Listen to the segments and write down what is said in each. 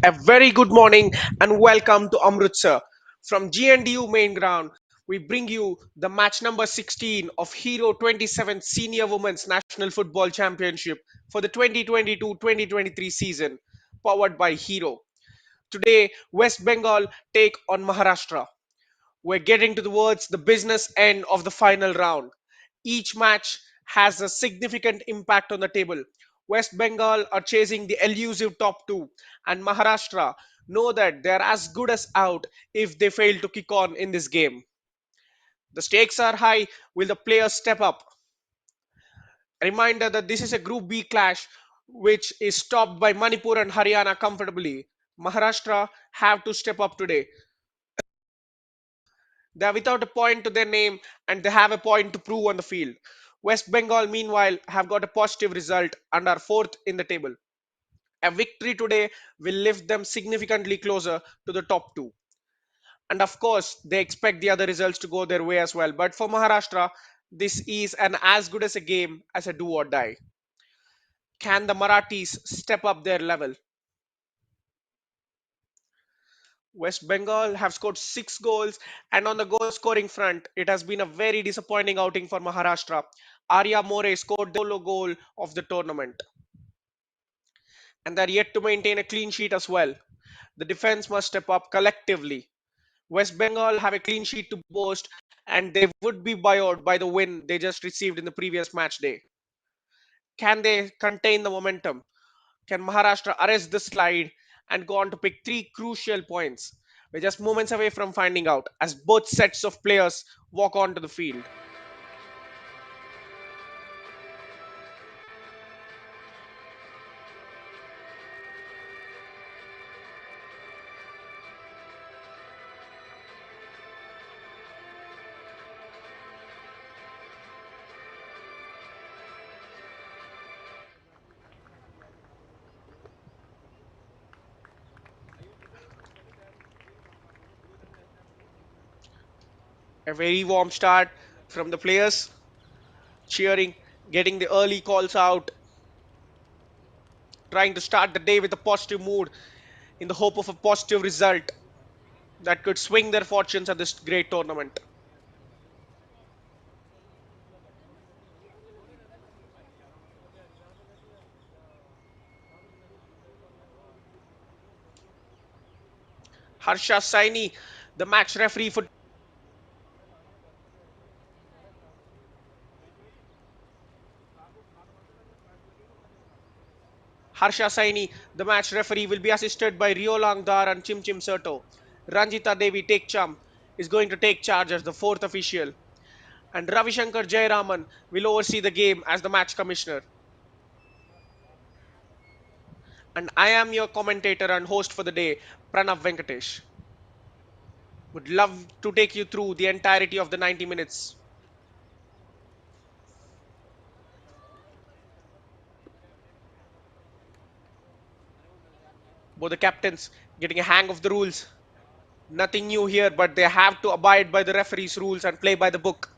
A very good morning and welcome to Amritsar. From GNDU main ground, we bring you the match number 16 of Hero 27 Senior Women's National Football Championship for the 2022-2023 season, powered by Hero. Today, West Bengal take on Maharashtra. We're getting towards the business end of the final round. Each match has a significant impact on the table. West Bengal are chasing the elusive top two, and Maharashtra know that they're as good as out if they fail to kick on in this game. The stakes are high. Will the players step up? A reminder that this is a Group B clash which is topped by Manipur and Haryana comfortably. Maharashtra have to step up today. They are without a point to their name and they have a point to prove on the field. West Bengal, meanwhile, have got a positive result and are fourth in the table. A victory today will lift them significantly closer to the top two. And of course, they expect the other results to go their way as well. But for Maharashtra, this is an as good as a game as a do or die. Can the Marathis step up their level? West Bengal have scored 6 goals, and on the goal scoring front, it has been a very disappointing outing for Maharashtra. Arya More scored the solo goal of the tournament, and they're yet to maintain a clean sheet as well. The defense must step up collectively. West Bengal have a clean sheet to boast, and they would be buoyed by the win they just received in the previous match day. Can they contain the momentum? Can Maharashtra arrest the slide and go on to pick three crucial points? We're just moments away from finding out as both sets of players walk onto the field. A very warm start from the players, cheering, getting the early calls out, trying to start the day with a positive mood in the hope of a positive result that could swing their fortunes at this great tournament. Harsha Saini, the match referee for Harsha Saini, the match referee, will be assisted by Rio Langdar and Chim Chim Serto. Ranjita Devi Tekcham is going to take charge as the fourth official, and Ravishankar Jayaraman will oversee the game as the match commissioner. And I am your commentator and host for the day, Pranav Venkatesh. Would love to take you through the entirety of the 90 minutes. Both the captains getting a hang of the rules. Nothing new here, but they have to abide by the referee's rules and play by the book.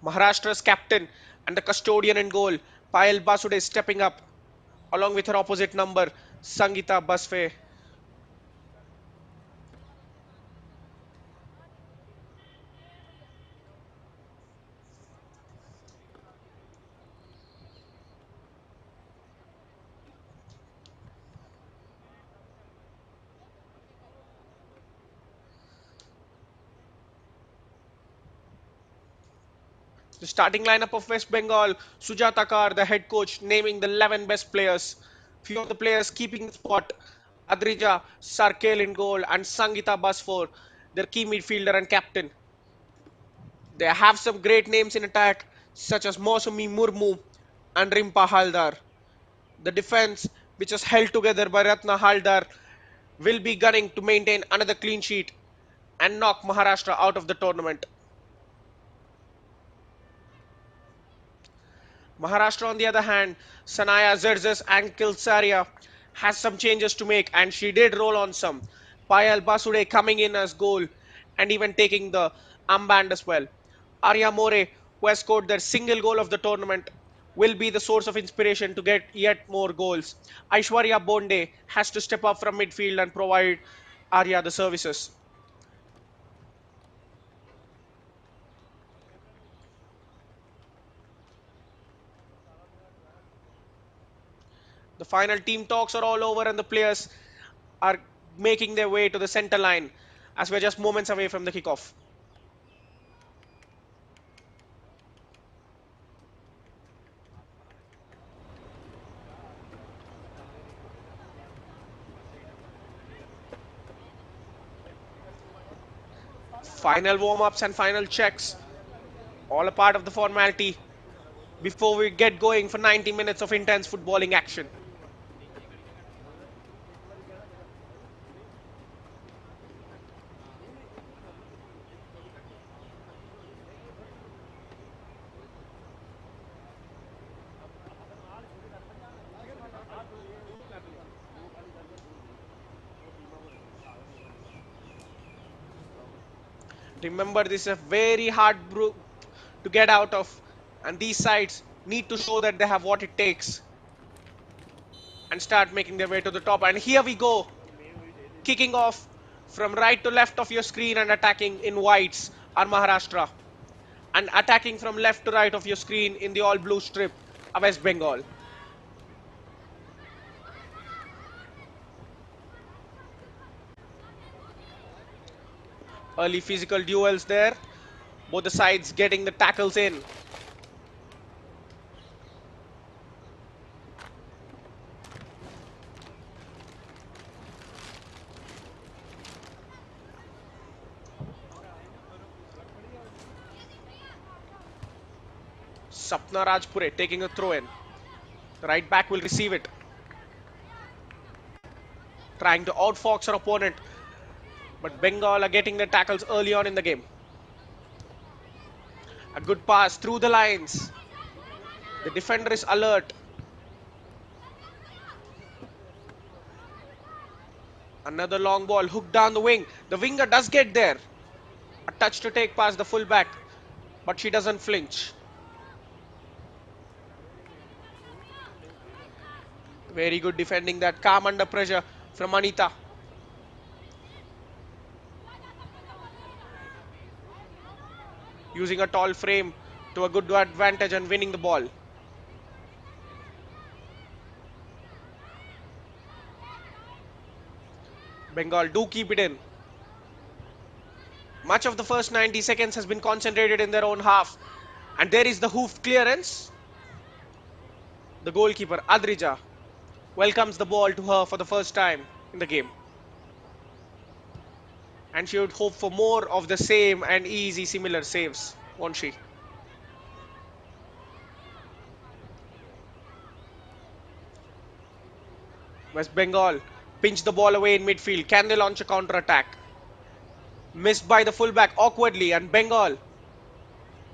Maharashtra's captain and the custodian in goal, Payal Basude, stepping up along with her opposite number, Sangita Basfe. The starting lineup of West Bengal, Sujata Kar, the head coach, naming the 11 best players. Few of the players keeping the spot. Adrija Sarkel in goal and Sangita Basfor, their key midfielder and captain. They have some great names in attack, such as Mosumi Murmu and Rimpa Haldar. The defense, which is held together by Ratna Haldar, will be gunning to maintain another clean sheet and knock Maharashtra out of the tournament. Maharashtra, on the other hand, Sanaya Zerzes and Kilsaria has some changes to make, and she did roll on some. Payal Basude coming in as goal and even taking the armband as well. Arya More, who has scored their single goal of the tournament, will be the source of inspiration to get yet more goals. Aishwarya Bonde has to step up from midfield and provide Arya the services. The final team talks are all over and the players are making their way to the center line as we're just moments away from the kickoff. Final warm ups and final checks, all a part of the formality before we get going for 90 minutes of intense footballing action. Remember, this is a very hard group to get out of, and these sides need to show that they have what it takes and start making their way to the top. And here we go, kicking off from right to left of your screen and attacking in whites are Maharashtra, and attacking from left to right of your screen in the all blue strip are West Bengal. Early physical duels there, both the sides getting the tackles in. Sapna Rajpure taking a throw in. The right back will receive it, trying to outfox her opponent, but Bengal are getting the tackles early on in the game. A good pass through the lines. The defender is alert. Another long ball hooked down the wing. The winger does get there. A touch to take past the fullback, but she doesn't flinch. Very good defending that. Calm under pressure from Anita. Using a tall frame to a good advantage and winning the ball. Bengal do keep it in. Much of the first 90 seconds has been concentrated in their own half. And there is the hoof clearance. The goalkeeper, Adrija, welcomes the ball to her for the first time in the game. And she would hope for more of the same and easy similar saves, won't she? West Bengal pinch the ball away in midfield. Can they launch a counter attack? Missed by the fullback awkwardly, and Bengal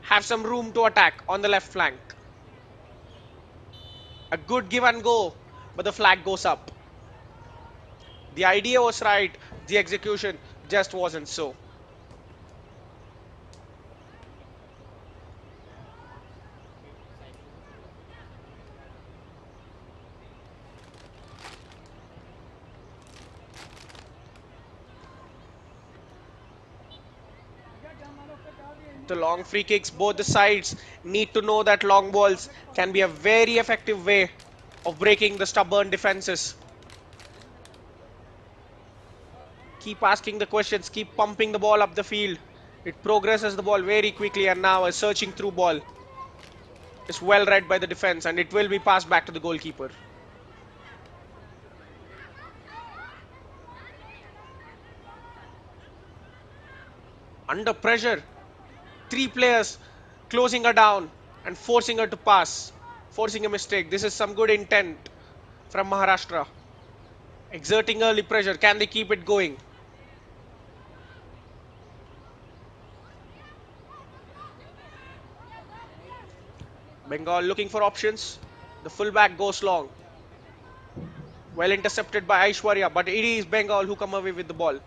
have some room to attack on the left flank. A good give and go, but the flag goes up. The idea was right, the execution just wasn't so. The long free kicks, both the sides need to know that long balls can be a very effective way of breaking the stubborn defenses. Keep asking the questions, keep pumping the ball up the field. It progresses the ball very quickly, and now a searching through ball is well read by the defense, and it will be passed back to the goalkeeper. Under pressure, three players closing her down and forcing her to pass, forcing a mistake. This is some good intent from Maharashtra. Exerting early pressure. Can they keep it going? Bengal looking for options. The fullback goes long. Well intercepted by Aishwarya, but it is Bengal who come away with the ball.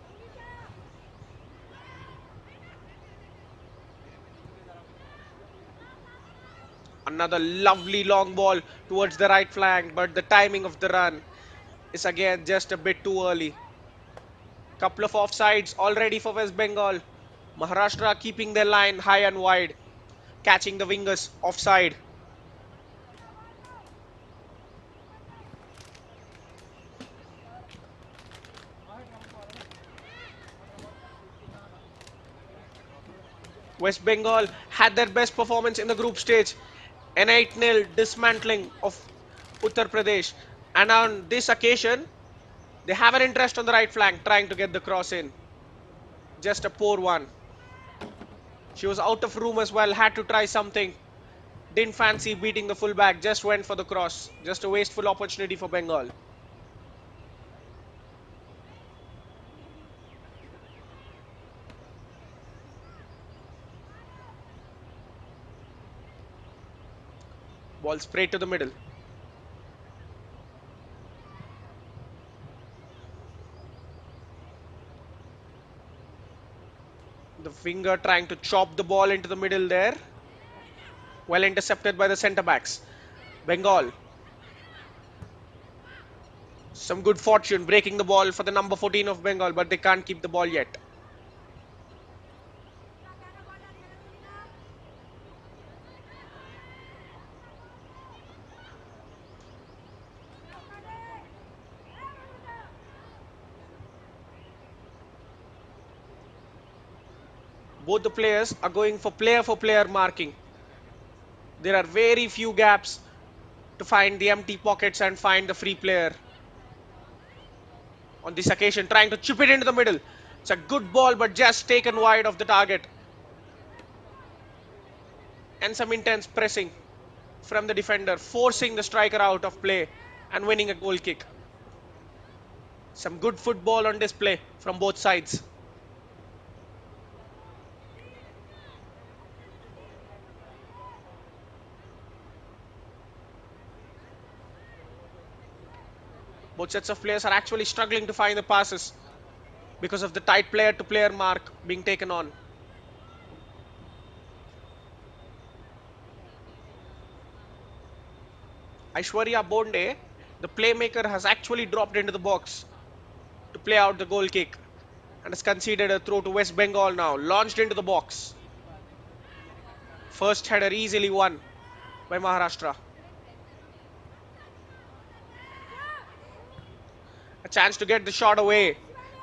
Another lovely long ball towards the right flank, but the timing of the run is again just a bit too early. Couple of offsides already for West Bengal. Maharashtra keeping their line high and wide, catching the wingers offside. West Bengal had their best performance in the group stage, an 8-0 dismantling of Uttar Pradesh. And on this occasion, they have an interest on the right flank, trying to get the cross in. Just a poor one. She was out of room as well, had to try something. Didn't fancy beating the fullback, just went for the cross. Just a wasteful opportunity for Bengal. Ball sprayed to the middle. The winger trying to chop the ball into the middle there. Well intercepted by the centre backs. Bengal. Some good fortune breaking the ball for the number 14 of Bengal, but they can't keep the ball yet. Both the players are going for player marking. There are very few gaps to find the empty pockets and find the free player. On this occasion, trying to chip it into the middle. It's a good ball, but just taken wide of the target. And some intense pressing from the defender, forcing the striker out of play and winning a goal kick. Some good football on display from both sides. Both sets of players are actually struggling to find the passes because of the tight player to player mark being taken on. Aishwarya Bonde, the playmaker, has actually dropped into the box to play out the goal kick and has conceded a throw to West Bengal now. Launched into the box. First header easily won by Maharashtra. A chance to get the shot away.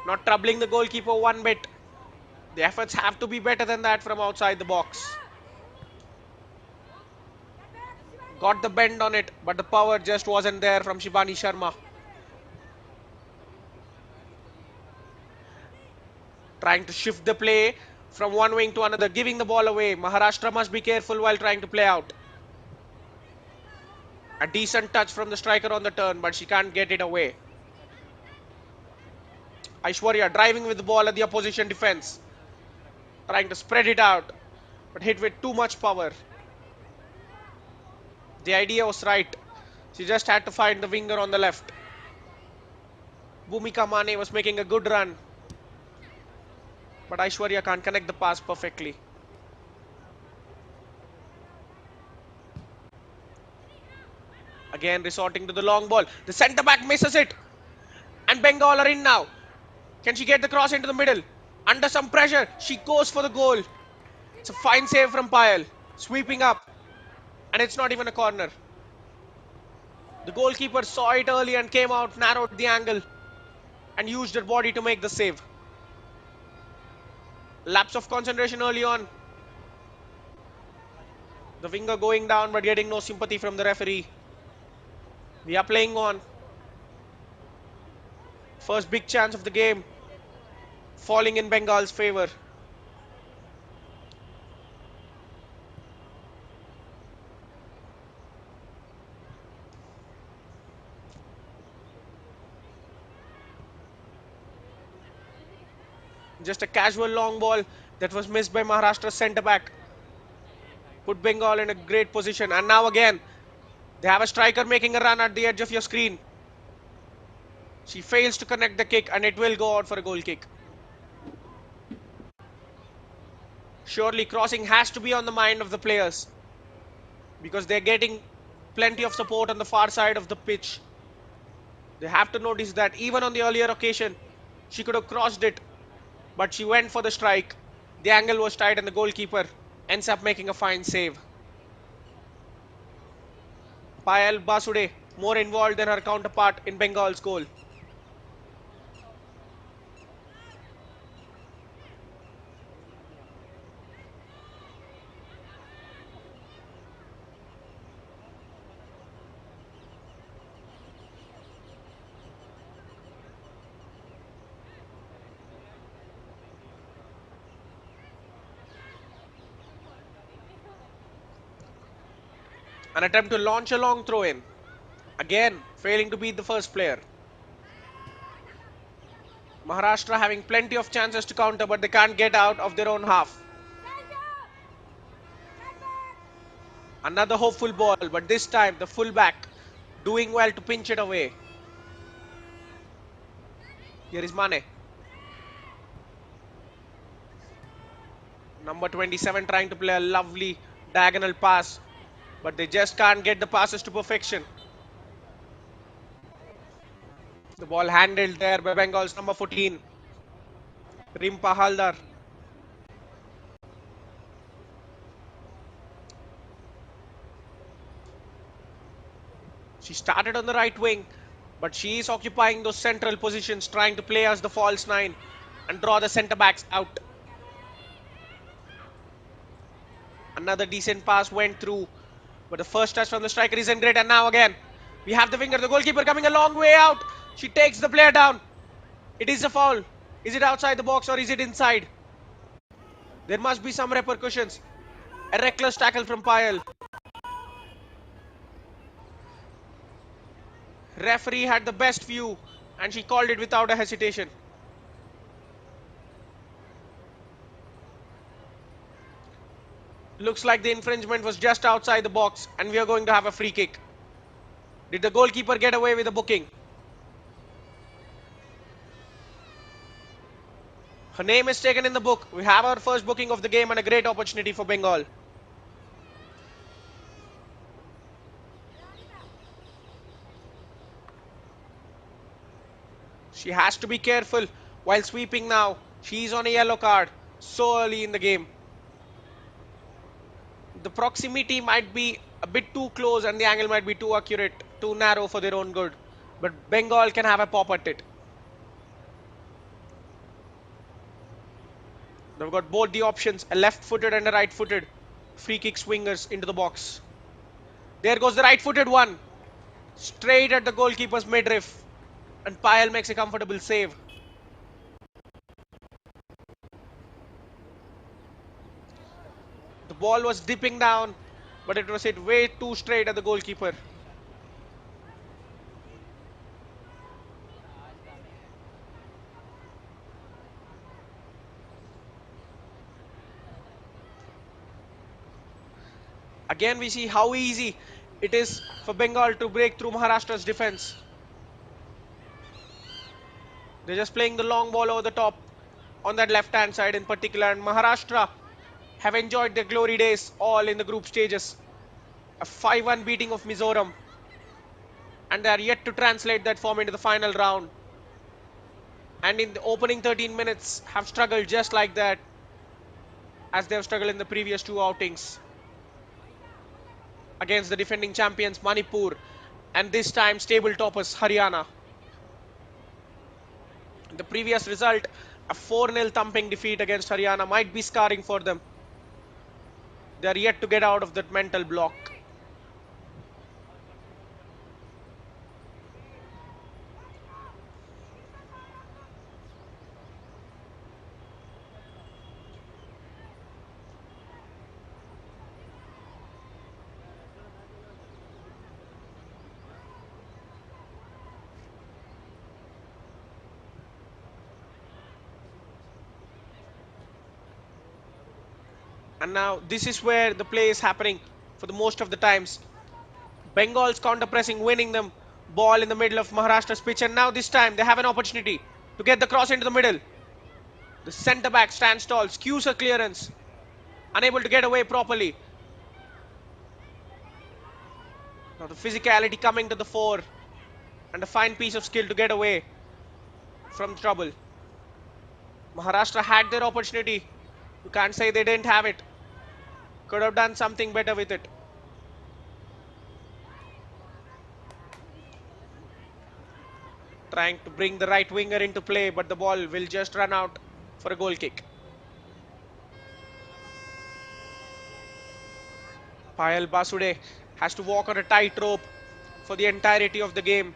Not troubling the goalkeeper one bit. The efforts have to be better than that from outside the box. Got the bend on it, but the power just wasn't there from Shibani Sharma. Trying to shift the play from one wing to another, giving the ball away. Maharashtra must be careful while trying to play out. A decent touch from the striker on the turn, but she can't get it away. Aishwarya driving with the ball at the opposition defense. Trying to spread it out, but hit with too much power. The idea was right. She just had to find the winger on the left. Bhumika Mane was making a good run, but Aishwarya can't connect the pass perfectly. Again resorting to the long ball. The centre back misses it. And Bengal are in now. Can she get the cross into the middle? Under some pressure, she goes for the goal. It's a fine save from Payal. Sweeping up. And it's not even a corner. The goalkeeper saw it early and came out, narrowed the angle, and used her body to make the save. Lapse of concentration early on. The winger going down but getting no sympathy from the referee. We are playing on. First big chance of the game falling in Bengal's favour. Just a casual long ball that was missed by Maharashtra's centre back. Put Bengal in a great position. And now again, they have a striker making a run at the edge of your screen. She fails to connect the kick and it will go out for a goal kick. Surely crossing has to be on the mind of the players because they're getting plenty of support on the far side of the pitch. They have to notice that even on the earlier occasion, she could have crossed it, but she went for the strike. The angle was tight, and the goalkeeper ends up making a fine save. Payal Basude more involved than her counterpart in Bengal's goal. An attempt to launch a long throw in. Again, failing to beat the first player. Maharashtra having plenty of chances to counter, but they can't get out of their own half. Another hopeful ball, but this time the fullback doing well to pinch it away. Here is Mane. Number 27 trying to play a lovely diagonal pass, but they just can't get the passes to perfection. The ball handled there by Bengal's number 14, Rimpa Haldar. She started on the right wing, but she is occupying those central positions, trying to play as the false nine and draw the centre backs out. Another decent pass went through, but the first touch from the striker isn't great. And now again, we have the winger, the goalkeeper coming a long way out. She takes the player down. It is a foul. Is it outside the box or is it inside? There must be some repercussions. A reckless tackle from Payal. Referee had the best view and she called it without a hesitation. Looks like the infringement was just outside the box and we are going to have a free kick. Did the goalkeeper get away with the booking? Her name is taken in the book. We have our first booking of the game and a great opportunity for Bengal. She has to be careful while sweeping now. She's on a yellow card so early in the game. The proximity might be a bit too close and the angle might be too accurate, too narrow for their own good. But Bengal can have a pop at it. They've got both the options, a left-footed and a right-footed. Free kick swingers into the box. There goes the right-footed one. Straight at the goalkeeper's midriff. And Payal makes a comfortable save. The ball was dipping down, but it was hit way too straight at the goalkeeper. Again, we see how easy it is for Bengal to break through Maharashtra's defense. They're just playing the long ball over the top on that left-hand side in particular. And Maharashtra have enjoyed their glory days all in the group stages. A 5-1 beating of Mizoram. And they are yet to translate that form into the final round. And in the opening 13 minutes have struggled just like that as they have struggled in the previous two outings against the defending champions Manipur and this time stable toppers Haryana. The previous result, a 4-0 thumping defeat against Haryana, might be scarring for them. They are yet to get out of that mental block. And now this is where the play is happening for the most of the times. Bengal's counter pressing, winning them. Ball in the middle of Maharashtra's pitch, and now this time they have an opportunity to get the cross into the middle. The centre back stands tall, skews a clearance, unable to get away properly. Now the physicality coming to the fore and a fine piece of skill to get away from trouble. Maharashtra had their opportunity. You can't say they didn't have it. Could have done something better with it. Trying to bring the right winger into play, but the ball will just run out for a goal kick. Payal Basude has to walk on a tightrope for the entirety of the game.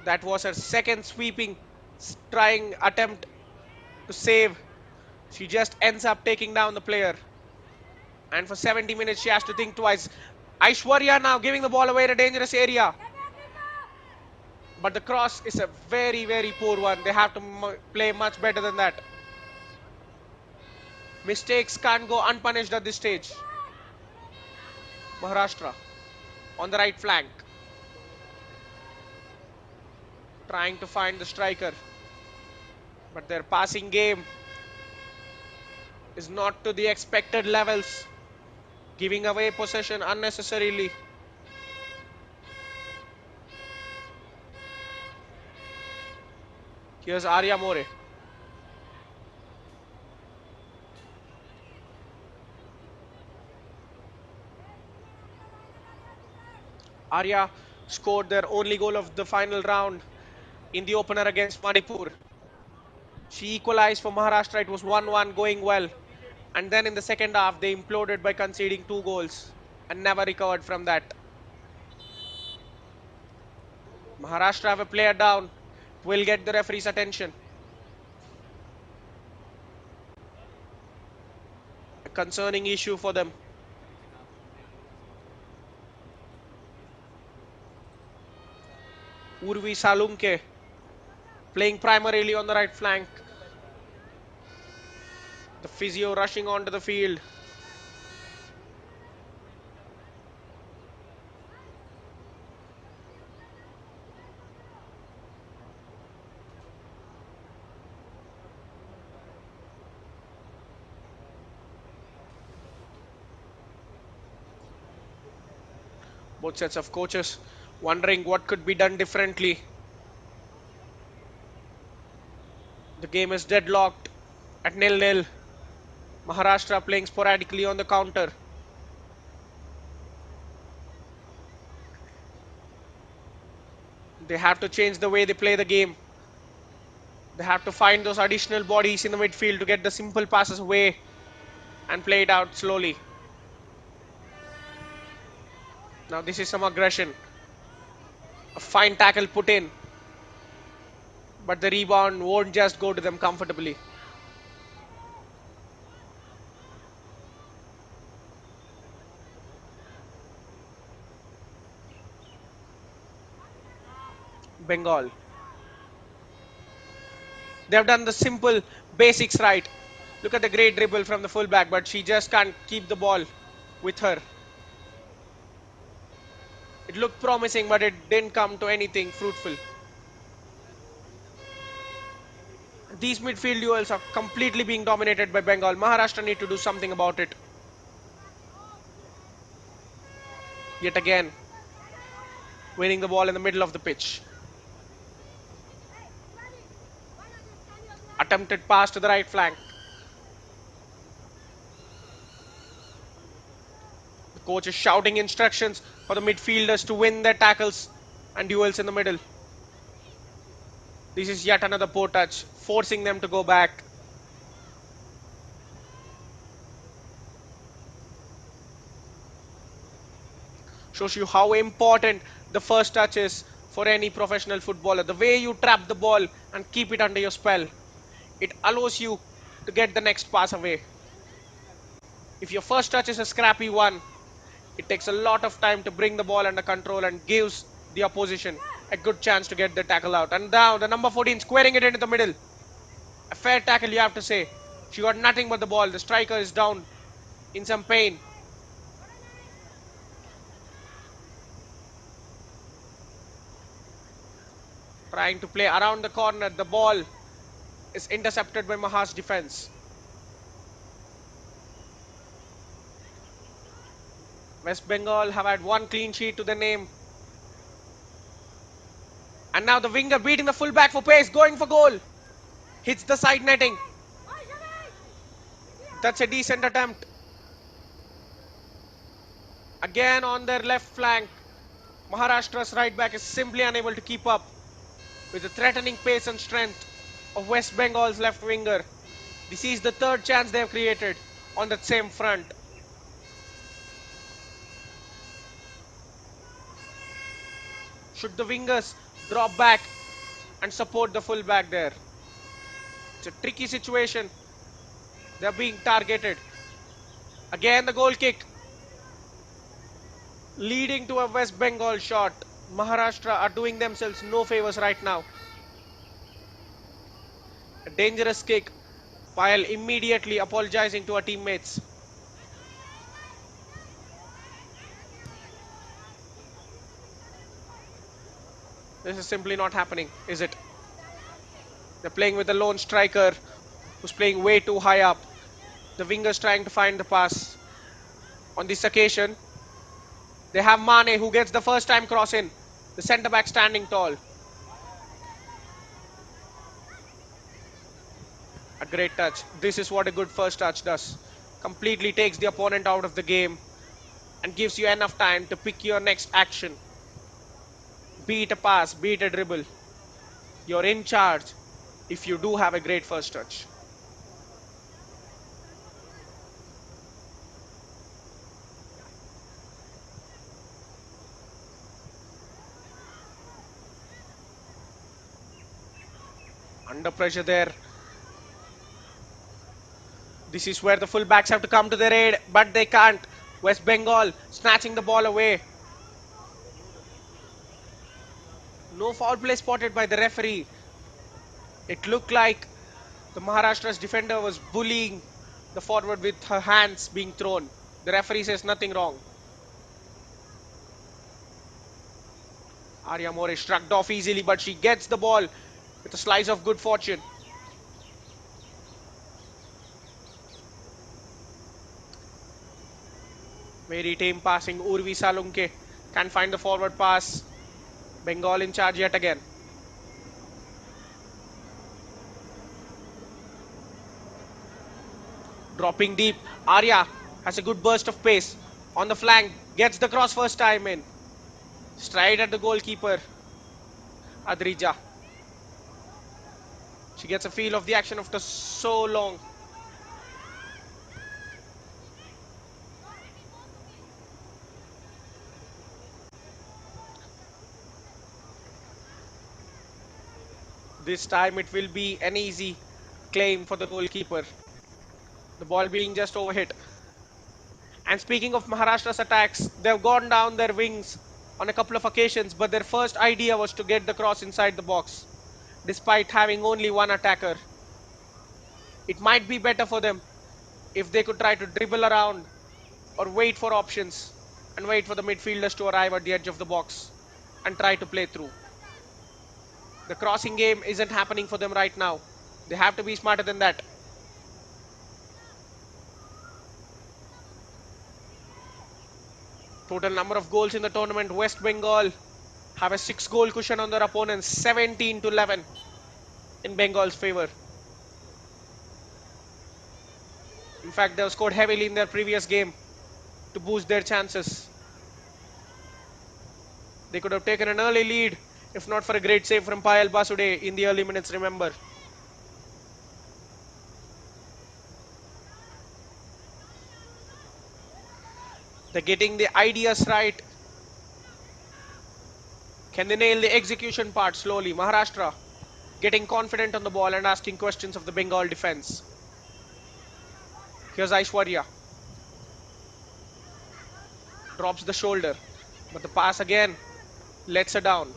That was her second sweeping trying attempt to save. She just ends up taking down the player. And for 70 minutes, she has to think twice. Aishwarya now giving the ball away in a dangerous area. But the cross is a very, very poor one. They have to play much better than that. Mistakes can't go unpunished at this stage. Maharashtra on the right flank, trying to find the striker. But their passing game is not to the expected levels, giving away possession unnecessarily. Here's Arya More. Arya scored their only goal of the final round in the opener against Manipur. She equalized for Maharashtra. It was 1-1 going well. And then in the second half, they imploded by conceding 2 goals and never recovered from that. Maharashtra have a player down. It will get the referee's attention. A concerning issue for them. Urvi Salunke playing primarily on the right flank. The physio rushing onto the field. Both sets of coaches wondering what could be done differently. The game is deadlocked at 0-0. Maharashtra playing sporadically on the counter. They have to change the way they play the game. They have to find those additional bodies in the midfield to get the simple passes away and play it out slowly. Now this is some aggression. A fine tackle put in. But the rebound won't just go to them comfortably. Bengal. They have done the simple basics right. Look at the great dribble from the fullback, but she just can't keep the ball with her. It looked promising, but it didn't come to anything fruitful. These midfield duels are completely being dominated by Bengal. Maharashtra need to do something about it. Yet again, winning the ball in the middle of the pitch. Attempted pass to the right flank. The coach is shouting instructions for the midfielders to win their tackles and duels in the middle. This is yet another poor touch, forcing them to go back. Shows you how important the first touch is for any professional footballer. The way you trap the ball and keep it under your spell, it allows you to get the next pass away. If your first touch is a scrappy one, it takes a lot of time to bring the ball under control and gives the opposition a good chance to get the tackle out. And now the number 14 squaring it into the middle. A fair tackle, you have to say. She got nothing but the ball. The striker is down in some pain. Trying to play around the corner. The ball is intercepted by Maha's defense. West Bengal have had one clean sheet to the name. And now the winger beating the fullback for pace, going for goal. Hits the side netting. That's a decent attempt. Again on their left flank. Maharashtra's right back is simply unable to keep up with the threatening pace and strength of West Bengal's left winger. This is the third chance they have created on that same front. Should the wingers drop back and support the fullback there? It's a tricky situation. They're being targeted. Again, the goal kick leading to a West Bengal shot. Maharashtra are doing themselves no favors right now. A dangerous kick. Payal immediately apologizing to our teammates. This is simply not happening, is it? They're playing with a lone striker who's playing way too high up. The wingers trying to find the pass. On this occasion, they have Mane who gets the first time cross in. The centre back standing tall. A great touch. This is what a good first touch does. Completely takes the opponent out of the game and gives you enough time to pick your next action. Be it a pass, be it a dribble. You're in charge if you do have a great first touch. Under pressure there. This is where the fullbacks have to come to their aid, but they can't. West Bengal snatching the ball away. No foul play spotted by the referee. It looked like the Maharashtra's defender was bullying the forward with her hands being thrown. The referee says nothing wrong. Arya More shrugged off easily, but she gets the ball with a slice of good fortune. Very tame passing. Urvi Salunke can find the forward pass. Bengal in charge yet again. Dropping deep. Arya has a good burst of pace. On the flank. Gets the cross first time in. Straight at the goalkeeper. Adrija. She gets a feel of the action after so long. This time it will be an easy claim for the goalkeeper. The ball being just overhit. And speaking of Maharashtra's attacks, they've gone down their wings on a couple of occasions, but their first idea was to get the cross inside the box, despite having only one attacker. It might be better for them if they could try to dribble around or wait for options and wait for the midfielders to arrive at the edge of the box and try to play through. The crossing game isn't happening for them right now. They have to be smarter than that. Total number of goals in the tournament, West Bengal have a 6-goal cushion on their opponents, 17 to 11 in Bengal's favor. In fact, they have scored heavily in their previous game to boost their chances. They could have taken an early lead if not for a great save from Payal Basude in the early minutes, remember. They're getting the ideas right. Can they nail the execution part slowly? Maharashtra getting confident on the ball and asking questions of the Bengal defense. Here's Aishwarya. Drops the shoulder. But the pass again lets her down.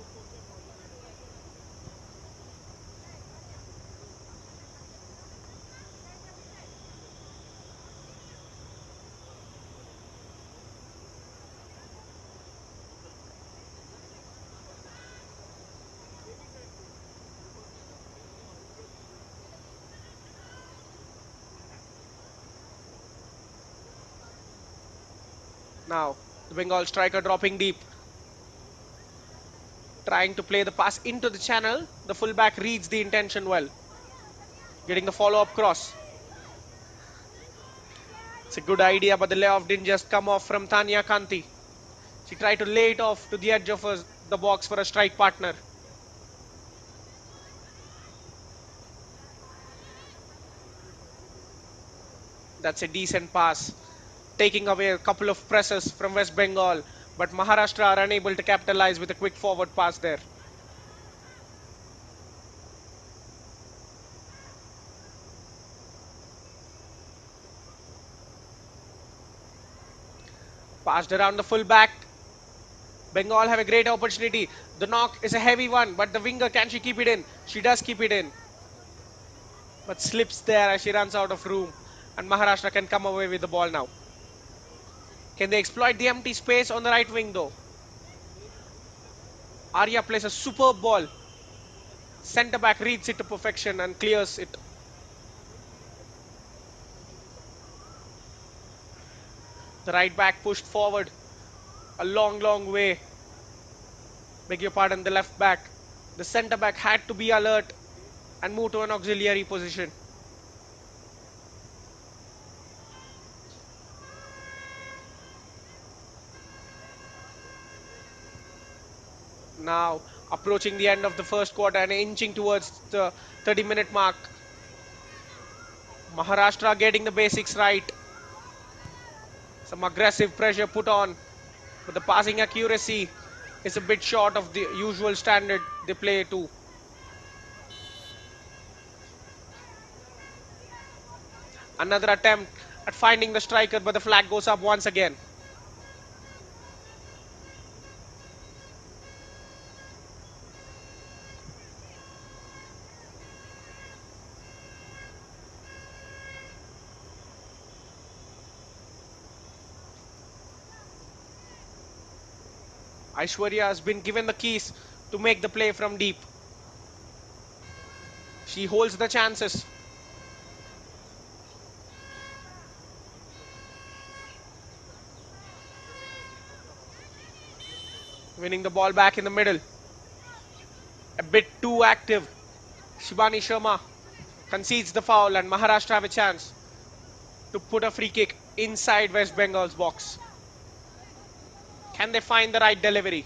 Now, The Bengal striker dropping deep, trying to play the pass into the channel. The fullback reads the intention well, getting the follow-up cross. It's a good idea, but the layoff didn't just come off from Tanya Kanti. She tried to lay it off to the edge of the box for a strike partner. That's a decent pass, taking away a couple of presses from West Bengal, but Maharashtra are unable to capitalize with a quick forward pass there. Passed around the fullback. Bengal have a great opportunity. The knock is a heavy one, but the winger, can she keep it in? She does keep it in, but slips there as she runs out of room. And Maharashtra can come away with the ball now. Can they exploit the empty space on the right wing though? Arya plays a superb ball. Centre back reads it to perfection and clears it. The right back pushed forward a long way. Beg your pardon, the left back. The centre back had to be alert and move to an auxiliary position. Now approaching the end of the first quarter and inching towards the 30-minute mark. Maharashtra getting the basics right. Some aggressive pressure put on, but the passing accuracy is a bit short of the usual standard they play to. Another attempt at finding the striker, but the flag goes up once again. Aishwarya has been given the keys to make the play from deep. She holds the chances. Winning the ball back in the middle. A bit too active. Shibani Sharma concedes the foul and Maharashtra have a chance to put a free kick inside West Bengal's box. Can they find the right delivery?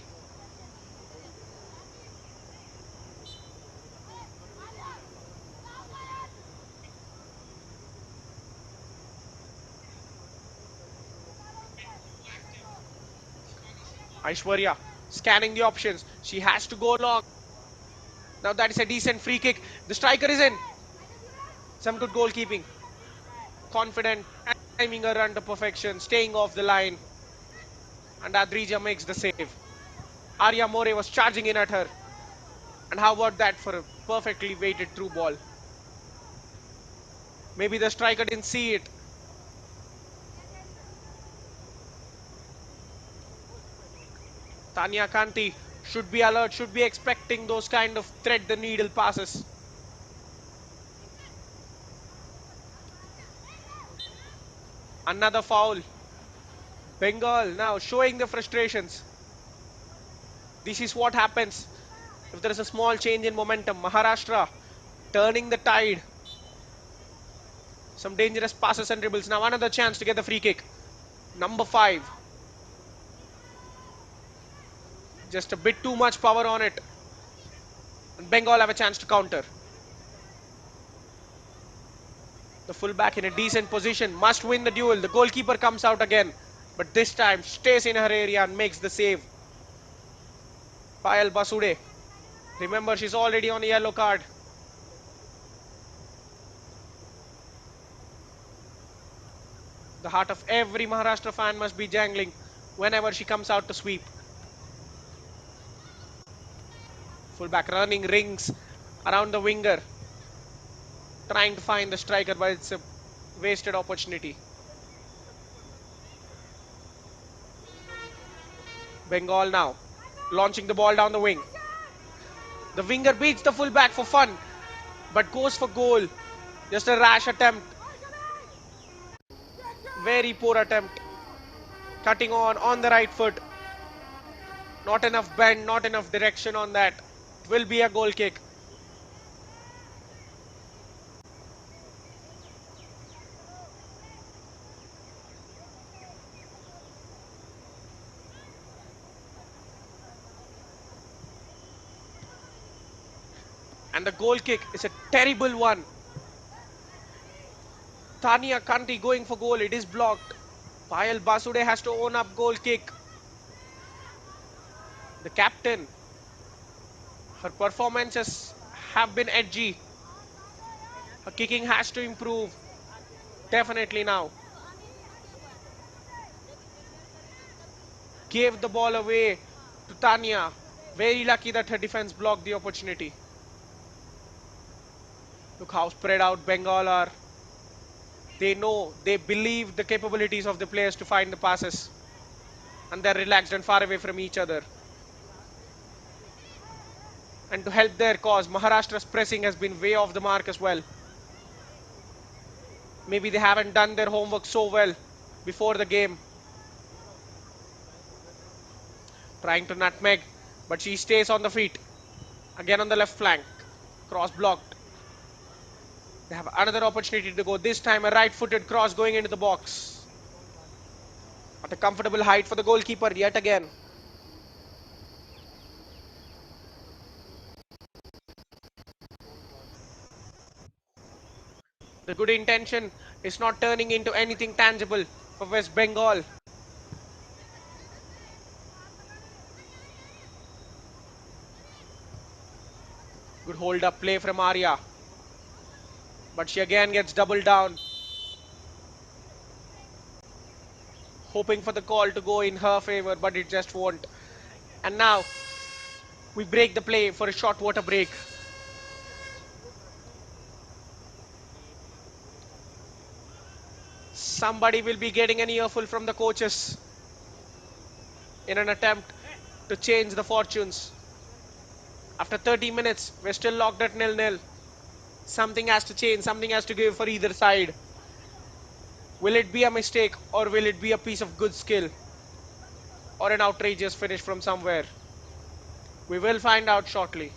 Aishwarya scanning the options. She has to go long. Now that is a decent free kick. The striker is in. Some good goalkeeping. Confident, timing her run to perfection, staying off the line. And Adrija makes the save. Arya More was charging in at her. And how about that for a perfectly weighted through ball? Maybe the striker didn't see it. Tanya Kanti should be alert, should be expecting those kind of thread the needle passes. Another foul. Bengal now showing the frustrations. This is what happens if there is a small change in momentum. Maharashtra turning the tide. Some dangerous passes and dribbles. Now another chance to get the free kick. Number 5. Just a bit too much power on it. And Bengal have a chance to counter. The fullback in a decent position. Must win the duel. The goalkeeper comes out again. But this time stays in her area and makes the save. Payal Basude. Remember, she's already on a yellow card. The heart of every Maharashtra fan must be jangling whenever she comes out to sweep. Fullback running rings around the winger, trying to find the striker, but it's a wasted opportunity. Bengal now launching the ball down the wing. The winger beats the fullback for fun, but goes for goal. Just a rash attempt. Very poor attempt. Cutting on the right foot. Not enough bend, not enough direction on that. It will be a goal kick. And the goal kick is a terrible one. Tania Kanti going for goal. It is blocked. Payal Basude has to own up goal kick. The captain. Her performances have been edgy. Her kicking has to improve. Definitely now. Gave the ball away to Tanya. Very lucky that her defense blocked the opportunity. Look how spread out Bengal are. They know, they believe the capabilities of the players to find the passes. And they're relaxed and far away from each other. And to help their cause, Maharashtra's pressing has been way off the mark as well. Maybe they haven't done their homework so well before the game. Trying to nutmeg, but she stays on the feet. Again on the left flank. Cross blocked. They have another opportunity to go. This time a right-footed cross going into the box. At a comfortable height for the goalkeeper yet again. The good intention is not turning into anything tangible for West Bengal. Good hold up play from Arya. But she again gets doubled down. Hoping for the call to go in her favor, but it just won't. And now we break the play for a short water break. Somebody will be getting an earful from the coaches in an attempt to change the fortunes. After 30 minutes, we're still locked at 0-0. Something has to change, something has to give for either side. Will it be a mistake or will it be a piece of good skill or an outrageous finish from somewhere? We will find out shortly.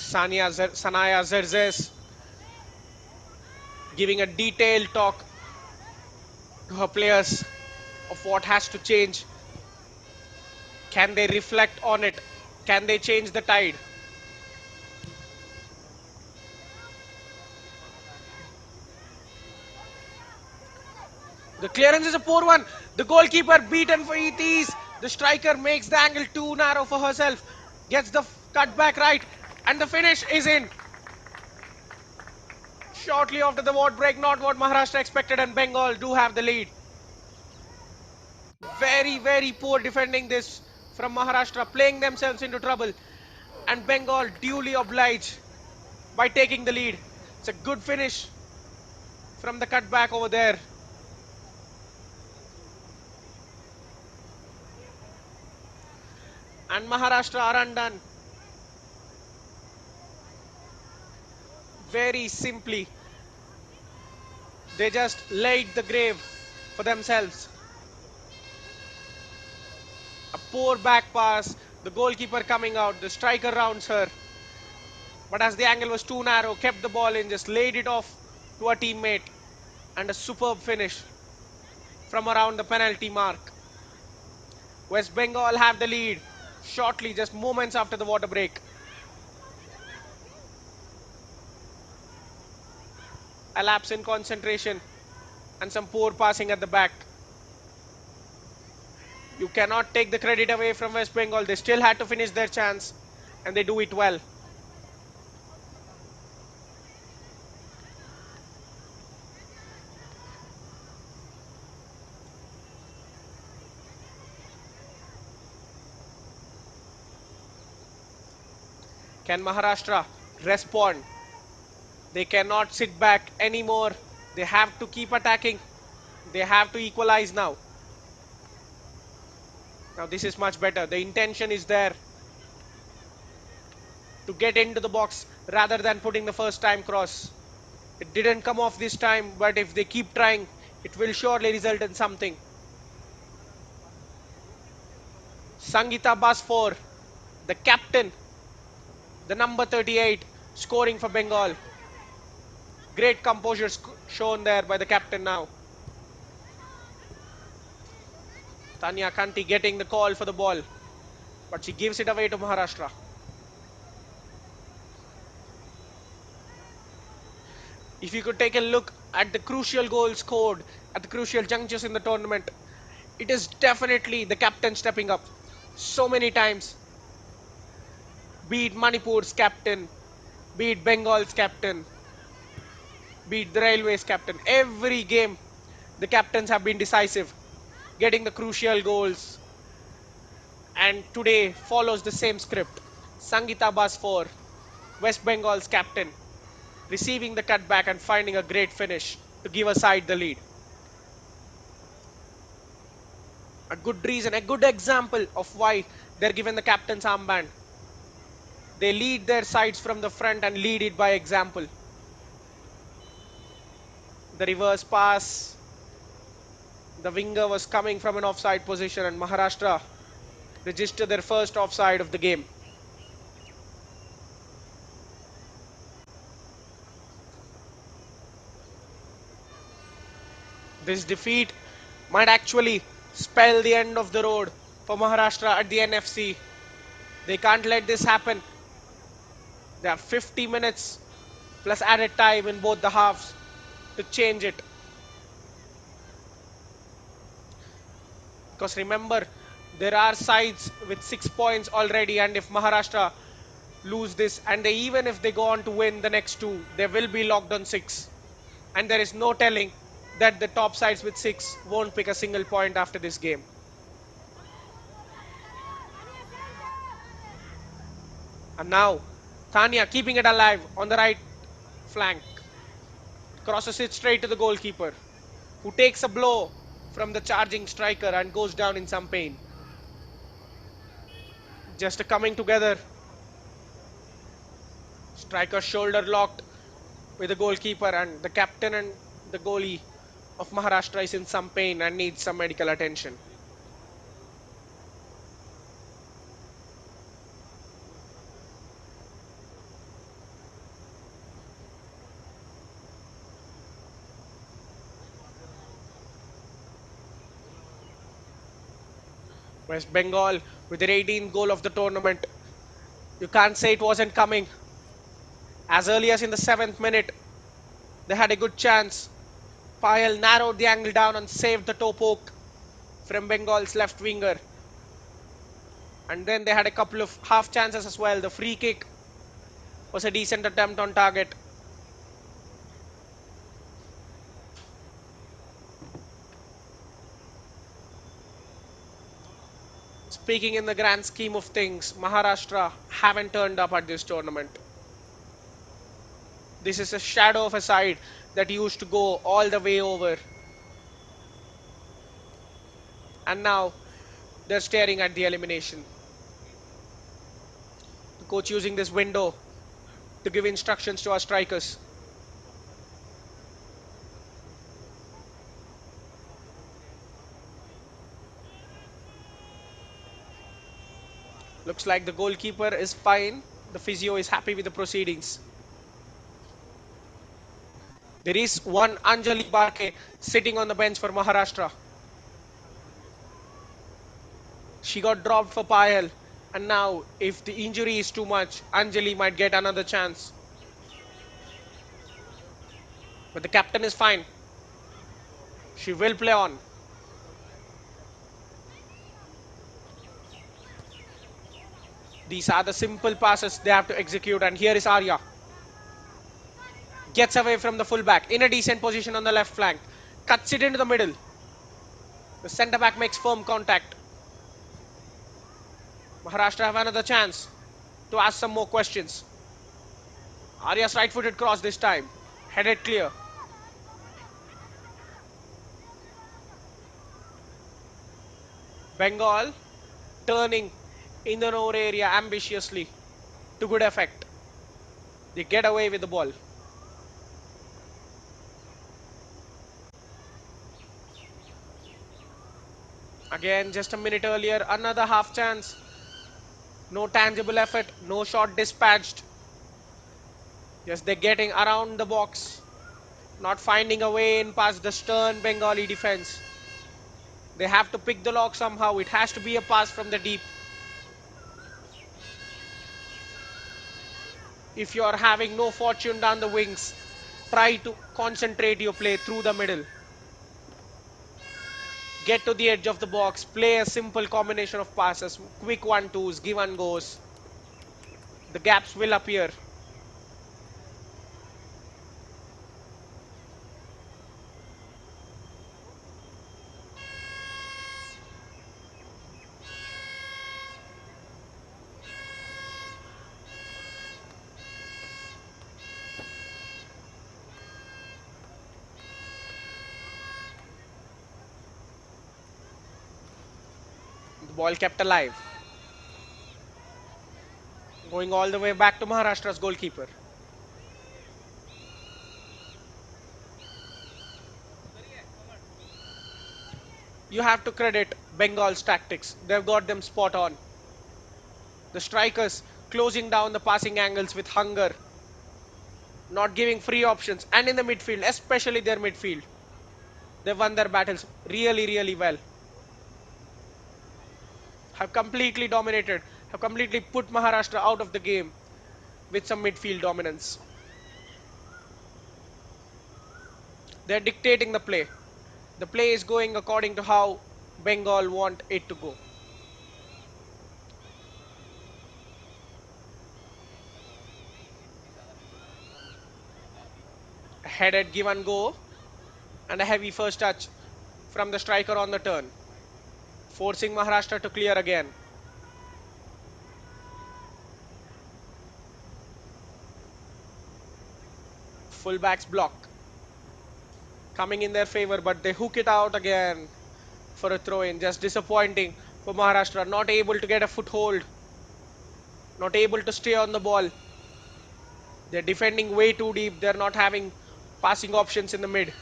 Sanaya Zerzes giving a detailed talk to her players of what has to change. Can they reflect on it? Can they change the tide? The clearance is a poor one. The goalkeeper beaten for ETs. The striker makes the angle too narrow for herself. Gets the cut back right. And the finish is in. Shortly after the ward break, not what Maharashtra expected, and Bengal do have the lead. Very, very poor defending this from Maharashtra, playing themselves into trouble. And Bengal duly obliged by taking the lead. It's a good finish from the cutback over there. And Maharashtra are undone. Very simply, they just laid the grave for themselves. A poor back pass, the goalkeeper coming out, the striker rounds her. But as the angle was too narrow, kept the ball in, just laid it off to a teammate. And a superb finish from around the penalty mark. West Bengal have the lead shortly, just moments after the water break. A lapse in concentration and some poor passing at the back. You cannot take the credit away from West Bengal. They still had to finish their chance and they do it well. Can Maharashtra respond? They cannot sit back anymore. They have to keep attacking. They have to equalize now. Now this is much better. The intention is there to get into the box rather than putting the first time cross. It didn't come off this time, but if they keep trying, it will surely result in something. Sangita Basfor, the captain, the number 38, scoring for Bengal. Great composure shown there by the captain now. Tanya Kanti getting the call for the ball, but she gives it away to Maharashtra. If you could take a look at the crucial goals scored at the crucial junctures in the tournament, it is definitely the captain stepping up. So many times, be it Manipur's captain, be it Bengal's captain, be it the Railways captain, every game the captains have been decisive, getting the crucial goals. And today follows the same script. Sangita Basfor, West Bengal's captain, receiving the cutback and finding a great finish to give a side the lead. A good reason, a good example of why they're given the captain's armband. They lead their sides from the front and lead it by example. The reverse pass, the winger was coming from an offside position and Maharashtra registered their first offside of the game. This defeat might actually spell the end of the road for Maharashtra at the NFC. They can't let this happen. They have 50 minutes plus added time in both the halves to change it. Because remember, there are sides with 6 points already, and if Maharashtra lose this, and even if they go on to win the next two, they will be locked on six. And there is no telling that the top sides with six won't pick a single point after this game. And now, Tanya keeping it alive on the right flank. Crosses it straight to the goalkeeper, who takes a blow from the charging striker and goes down in some pain. Just a coming together. Striker shoulder locked with the goalkeeper, and the captain and the goalie of Maharashtra is in some pain and needs some medical attention. West Bengal with their 18th goal of the tournament. You can't say it wasn't coming. As early as in the 7th minute, they had a good chance. Payal narrowed the angle down and saved the toe poke from Bengal's left winger. And then they had a couple of half chances as well. The free kick was a decent attempt on target. Speaking in the grand scheme of things, Maharashtra haven't turned up at this tournament. This is a shadow of a side that used to go all the way over. And now they're staring at the elimination. The coach using this window to give instructions to our strikers. Looks like the goalkeeper is fine. The physio is happy with the proceedings. There is one Anjali Barke sitting on the bench for Maharashtra. She got dropped for Payal. And now, if the injury is too much, Anjali might get another chance. But the captain is fine. She will play on. These are the simple passes they have to execute. And here is Arya. Gets away from the fullback. In a decent position on the left flank. Cuts it into the middle. The centre back makes firm contact. Maharashtra have another chance to ask some more questions. Arya's right-footed cross this time. Headed clear. Bengal turning in the Noor area ambitiously to good effect. They get away with the ball. Again, just a minute earlier, another half chance. No tangible effort, no shot dispatched. Yes, they're getting around the box, not finding a way in past the stern Bengali defense. They have to pick the lock somehow. It has to be a pass from the deep. If you are having no fortune down the wings, try to concentrate your play through the middle. Get to the edge of the box, play a simple combination of passes, quick 1-2s, give and goes. The gaps will appear. The ball kept alive. Going all the way back to Maharashtra's goalkeeper. You have to credit Bengal's tactics. They've got them spot on. The strikers closing down the passing angles with hunger, not giving free options, and in the midfield, especially their midfield, they won their battles really, really well. Have completely dominated, have completely put Maharashtra out of the game with some midfield dominance. They're dictating the play. The play is going according to how Bengal want it to go. A headed give and go, and a heavy first touch from the striker on the turn, forcing Maharashtra to clear again. Fullbacks block coming in their favor, but they hook it out again for a throw in. Just disappointing for Maharashtra, not able to get a foothold, not able to stay on the ball. They're defending way too deep. They're not having passing options in the mid.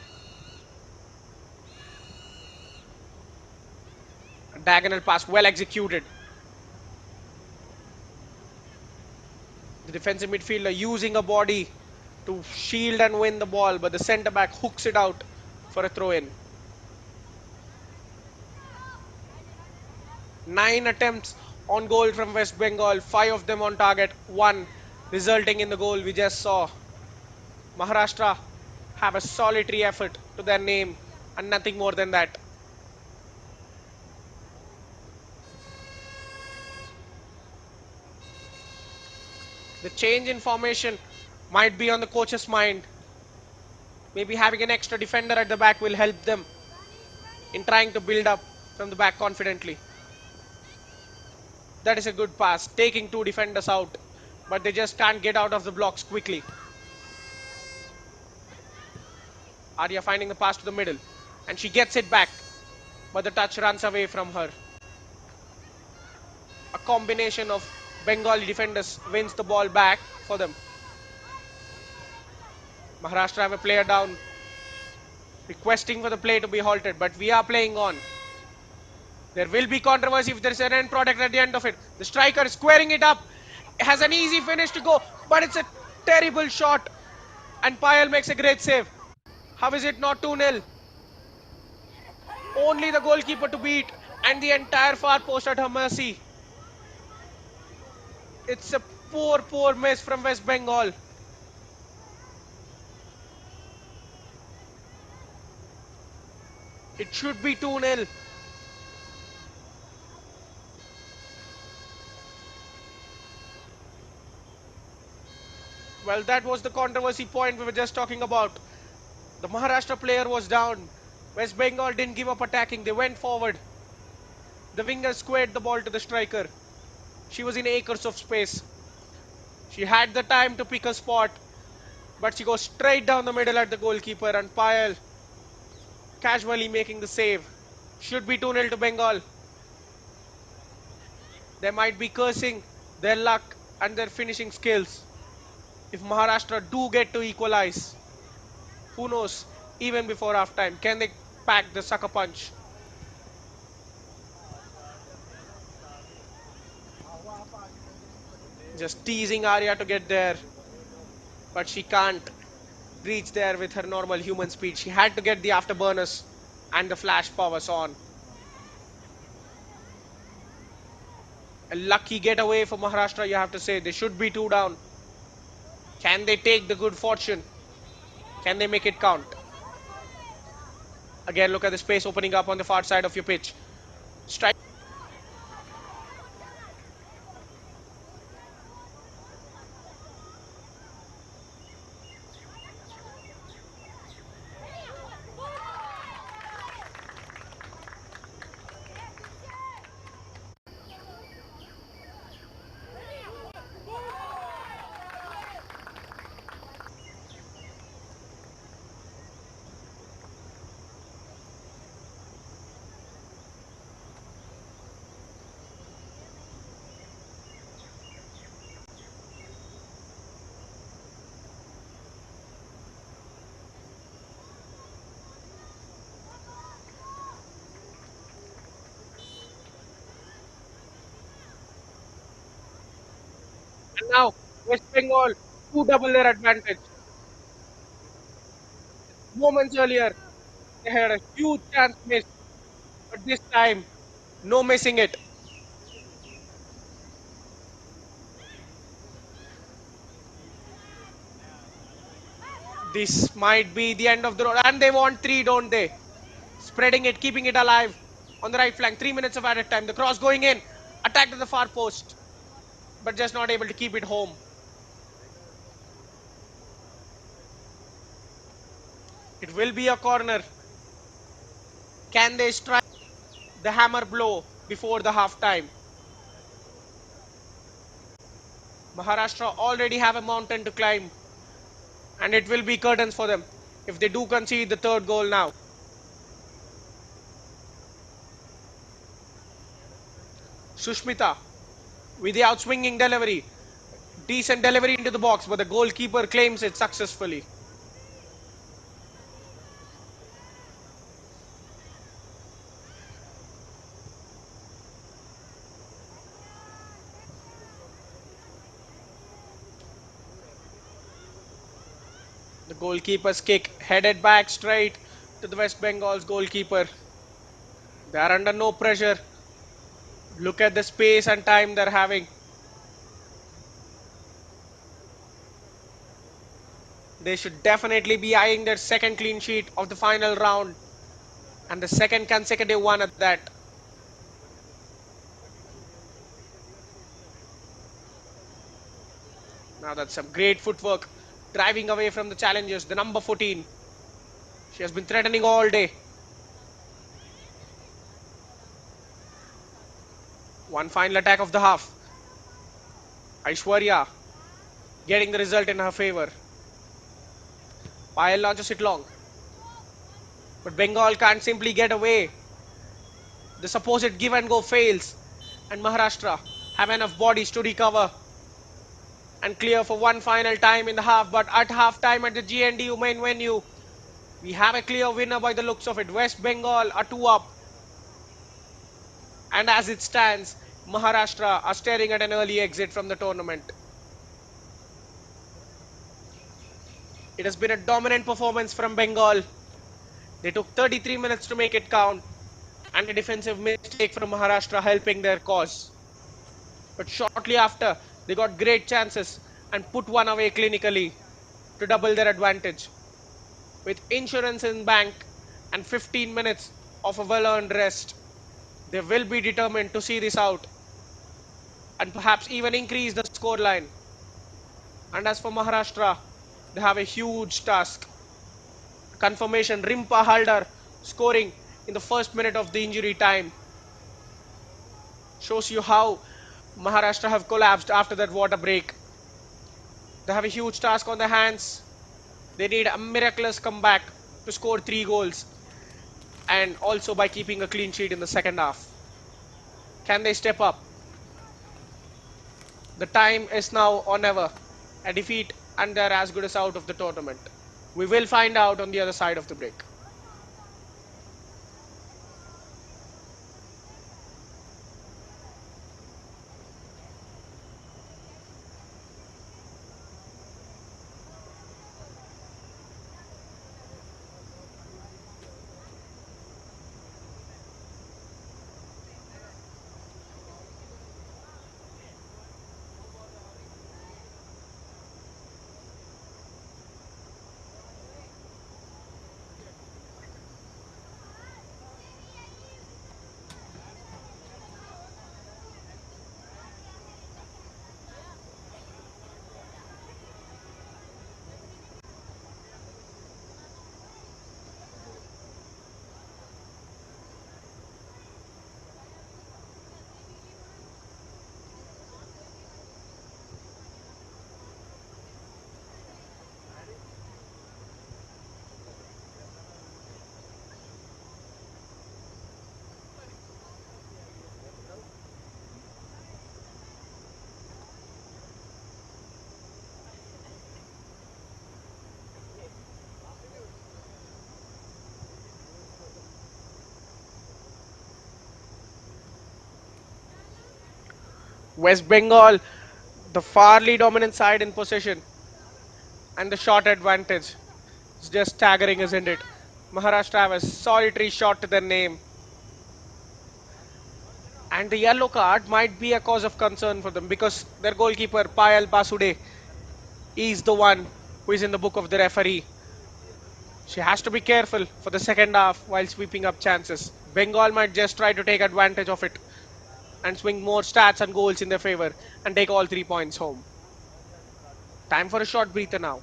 A diagonal pass, well executed. The defensive midfielder using a body to shield and win the ball, but the centre back hooks it out for a throw in. 9 attempts on goal from West Bengal, 5 of them on target, one resulting in the goal we just saw. Maharashtra have a solitary effort to their name and nothing more than that. The change in formation might be on the coach's mind. Maybe having an extra defender at the back will help them in trying to build up from the back confidently. That is a good pass, taking 2 defenders out, but they just can't get out of the blocks quickly. Arya finding the pass to the middle, and she gets it back, but the touch runs away from her. A combination of Bengali defenders wins the ball back for them. Maharashtra have a player down, requesting for the play to be halted, but we are playing on. There will be controversy if there is an end product at the end of it. The striker squaring it up, has an easy finish to go, but it's a terrible shot, and Payal makes a great save. How is it not 2-0? Only the goalkeeper to beat, and the entire far post at her mercy. It's a poor, poor miss from West Bengal. It should be 2-0. Well, that was the controversy point we were just talking about. The Maharashtra player was down. West Bengal didn't give up attacking. They went forward. The winger squared the ball to the striker. She was in acres of space. She had the time to pick a spot, but she goes straight down the middle at the goalkeeper and Payal casually making the save. Should be 2-0 to Bengal. They might be cursing their luck and their finishing skills. If Maharashtra do get to equalize, who knows, even before halftime, can they pack the sucker punch? Just teasing Arya to get there, but she can't reach there with her normal human speed. She had to get the afterburners and the flash powers on. A lucky getaway for Maharashtra, you have to say. They should be two down. Can they take the good fortune? Can they make it count? Again, look at the space opening up on the far side of your pitch. Strike. And now, West Bengal, two double their advantage. Moments earlier, they had a huge chance missed, but this time, no missing it. This might be the end of the road, and they want three, don't they? Spreading it, keeping it alive on the right flank. 3 minutes of added time. The cross going in, attack to the far post, but just not able to keep it home. It will be a corner. Can they strike the hammer blow before the half time? Maharashtra already have a mountain to climb, and it will be curtains for them if they do concede the third goal now. Sushmita with the outswinging delivery. Decent delivery into the box, but the goalkeeper claims it successfully. The goalkeeper's kick headed back straight to the West Bengal's goalkeeper. They are under no pressure. Look at the space and time they're having. They should definitely be eyeing their second clean sheet of the final round and the second consecutive one at that. Now that's some great footwork. Driving away from the challengers. The number 14. She has been threatening all day. One final attack of the half. Aishwarya getting the result in her favor. Payal launches it long. But Bengal can't simply get away. The supposed give and go fails. And Maharashtra have enough bodies to recover and clear for one final time in the half. But at half time at the GNDU main venue, we have a clear winner by the looks of it. West Bengal are two up. And as it stands, Maharashtra are staring at an early exit from the tournament. It has been a dominant performance from Bengal. They took 33 minutes to make it count, and a defensive mistake from Maharashtra helping their cause. But shortly after, they got great chances and put one away clinically to double their advantage. With insurance in bank and 15 minutes of a well earned rest. They will be determined to see this out and perhaps even increase the scoreline. And as for Maharashtra, they have a huge task. Confirmation Rimpa Halder scoring in the first minute of the injury time shows you how Maharashtra have collapsed after that water break. They have a huge task on their hands. They need a miraculous comeback to score 3 goals and also by keeping a clean sheet in the second half. Can they step up? The time is now or never. A defeat and they're as good as out of the tournament. We will find out on the other side of the break. West Bengal, the farly dominant side in possession and the shot advantage. It's just staggering, isn't it? Maharashtra have a solitary shot to their name. And the yellow card might be a cause of concern for them because their goalkeeper, Payal Basude, is the one who is in the book of the referee. She has to be careful for the second half while sweeping up chances. Bengal might just try to take advantage of it and swing more stats and goals in their favor and take all 3 points home. Time for a short breather now.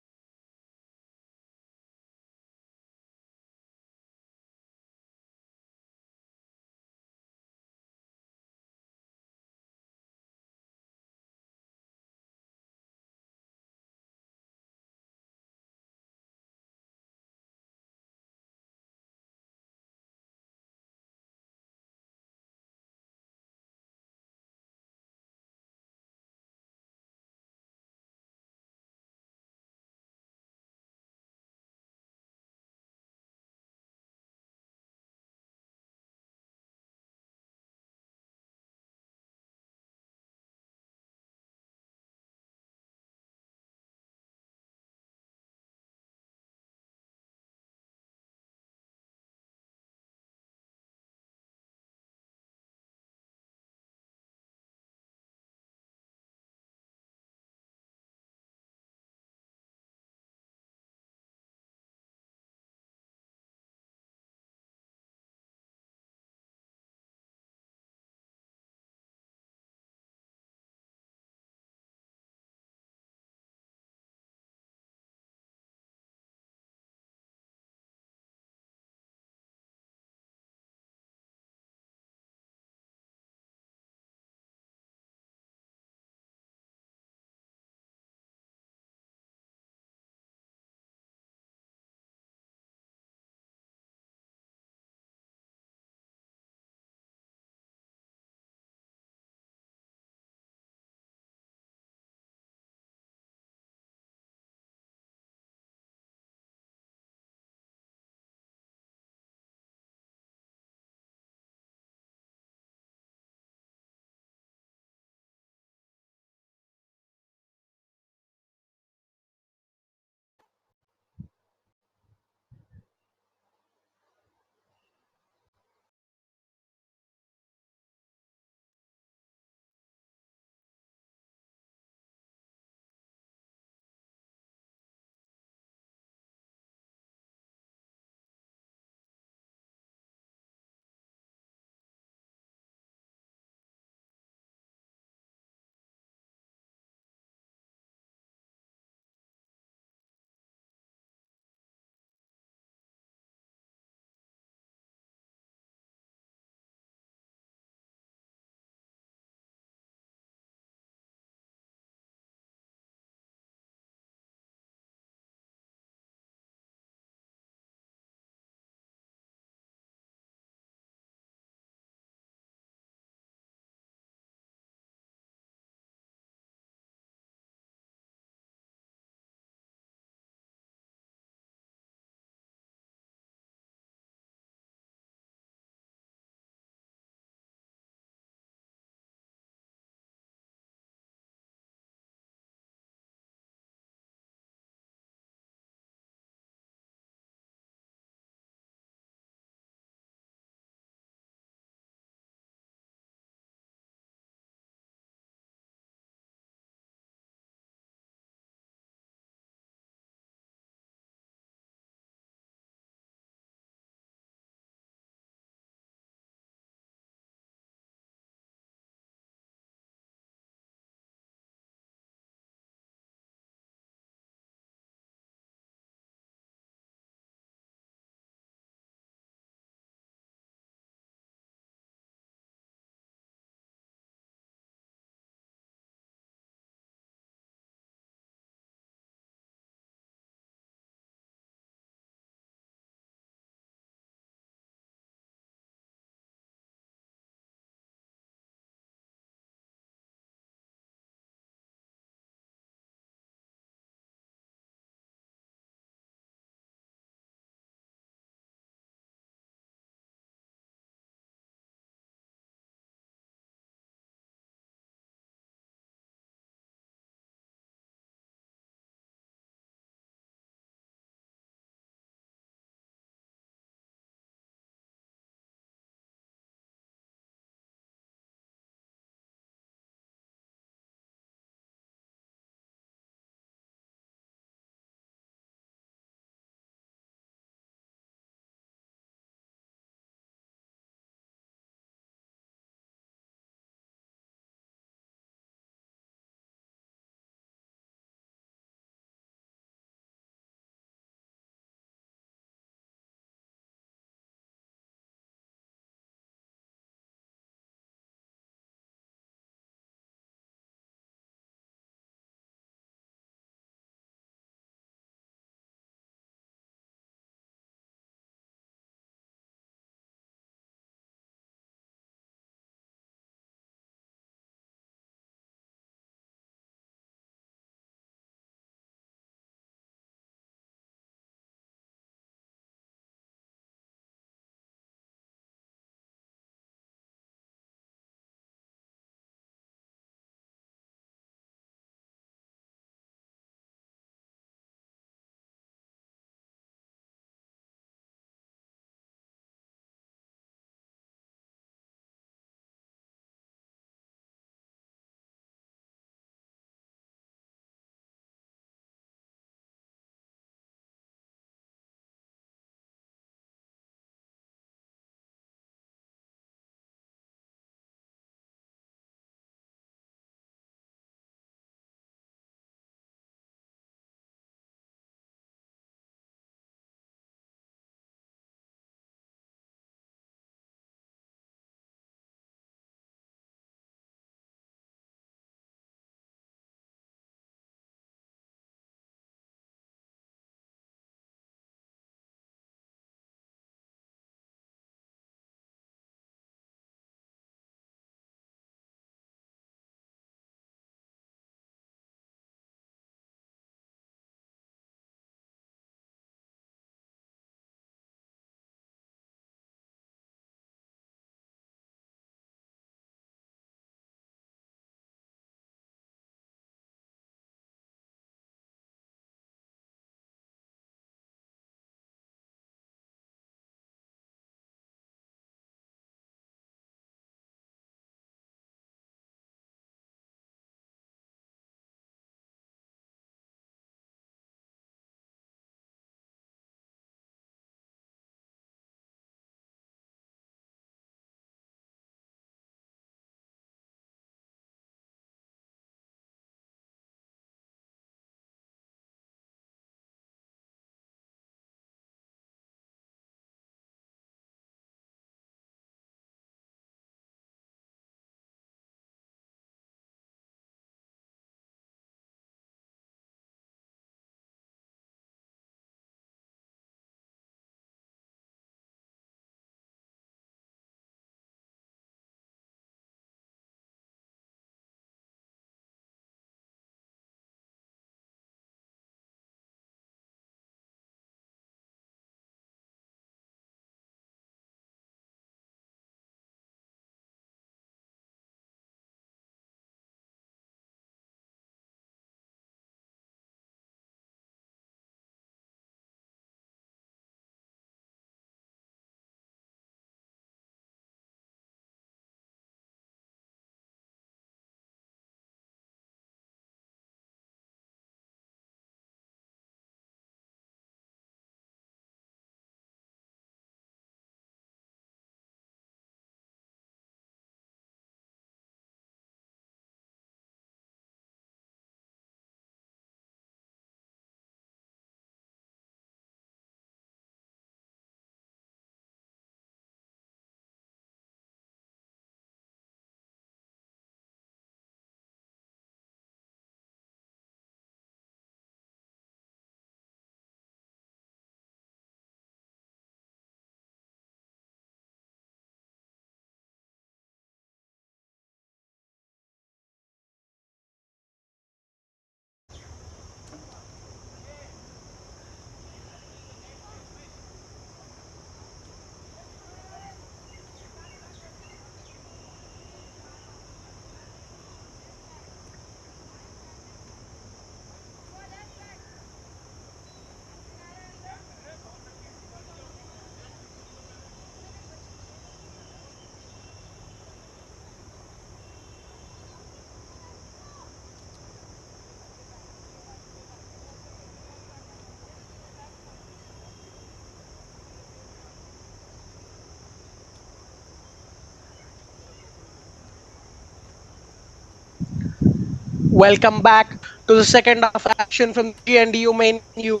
Welcome back to the second half action from the GNDU main venue.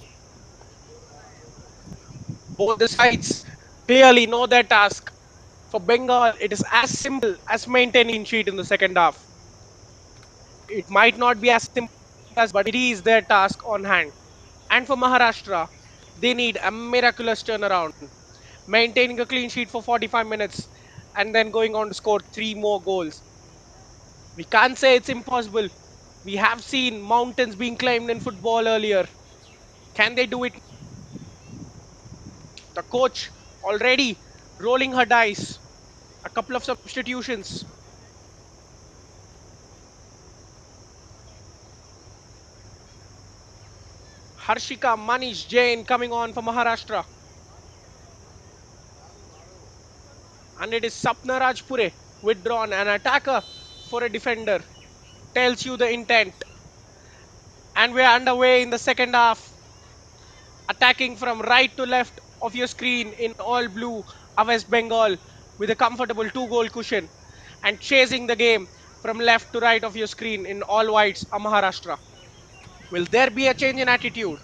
Both the sides clearly know their task. For Bengal, it is as simple as maintaining sheet in the second half. It might not be as simple as, but it is their task on hand. And for Maharashtra, they need a miraculous turnaround, maintaining a clean sheet for 45 minutes and then going on to score three more goals. We can't say it's impossible. We have seen mountains being climbed in football earlier. Can they do it? The coach already rolling her dice. A couple of substitutions. Harshika Manish Jain coming on for Maharashtra. And it is Sapna Rajpure withdrawn. An attacker for a defender. Tells you the intent. And we're underway in the second half. Attacking from right to left of your screen in all blue of West Bengal with a comfortable two-goal cushion. And chasing the game from left to right of your screen in all whites of Maharashtra. Will there be a change in attitude?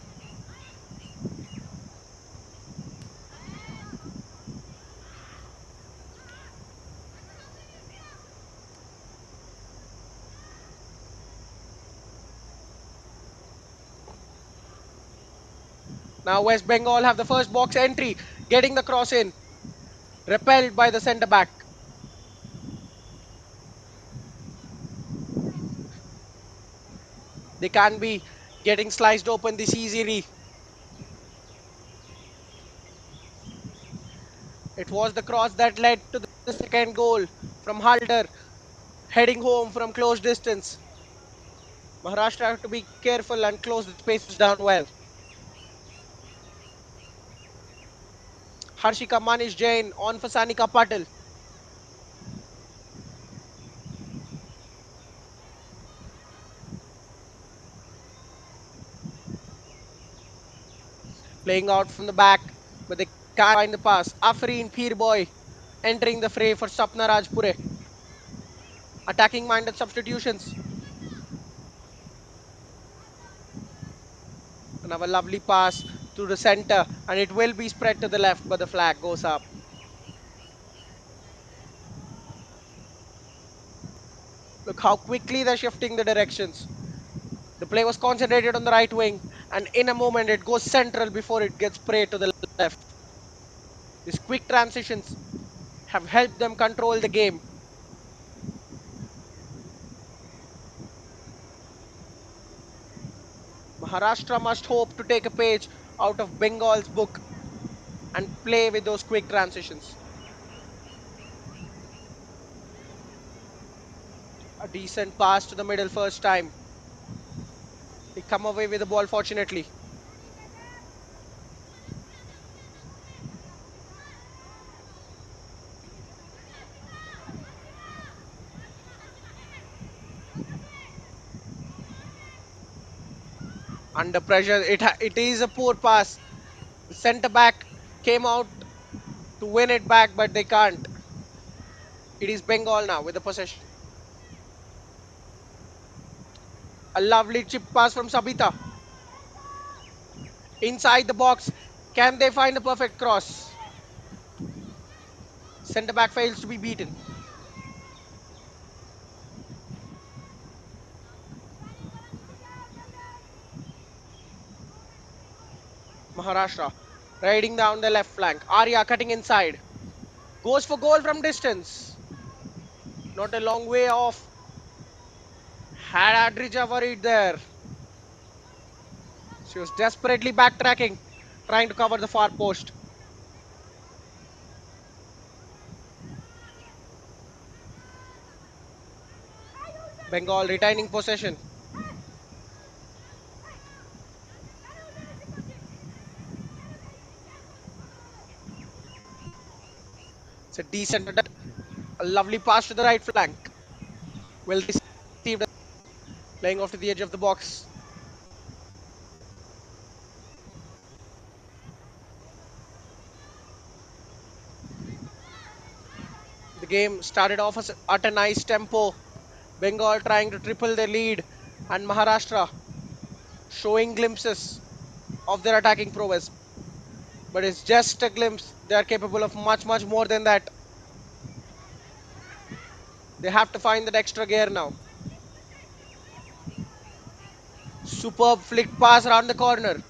Now West Bengal have the first box entry, getting the cross in, repelled by the centre back. They can't be getting sliced open this easily. It was the cross that led to the second goal from Halder, heading home from close distance. Maharashtra have to be careful and close the spaces down well. Harshika Manish Jain on for Sanika Patil, playing out from the back, but they can't find the pass. Afreen Peerboy entering the fray for Sapna Rajpure. Attacking minded substitutions. Another lovely pass to the center, and it will be spread to the left, but the flag goes up. Look how quickly they're shifting the directions. The play was concentrated on the right wing, and in a moment it goes central before it gets sprayed to the left. These quick transitions have helped them control the game. Maharashtra must hope to take a page out of Bengal's book and play with those quick transitions. A decent pass to the middle first time. They come away with the ball fortunately. Under pressure, it is a poor pass. The centre back came out to win it back, but they can't. It is Bengal now with the possession. A lovely chip pass from Sabita. Inside the box, can they find a perfect cross? Centre back fails to be beaten. Maharashtra riding down the left flank. Arya cutting inside. Goes for goal from distance. Not a long way off. Had Adrija worried there. She was desperately backtracking, trying to cover the far post. Bengal retaining possession. It's a decent attempt. A lovely pass to the right flank. Well received, playing off to the edge of the box. The game started off at a nice tempo. Bengal trying to triple their lead. And Maharashtra showing glimpses of their attacking prowess. But it's just a glimpse. They are capable of much, much more than that. They have to find that extra gear now. Superb flick pass around the corner.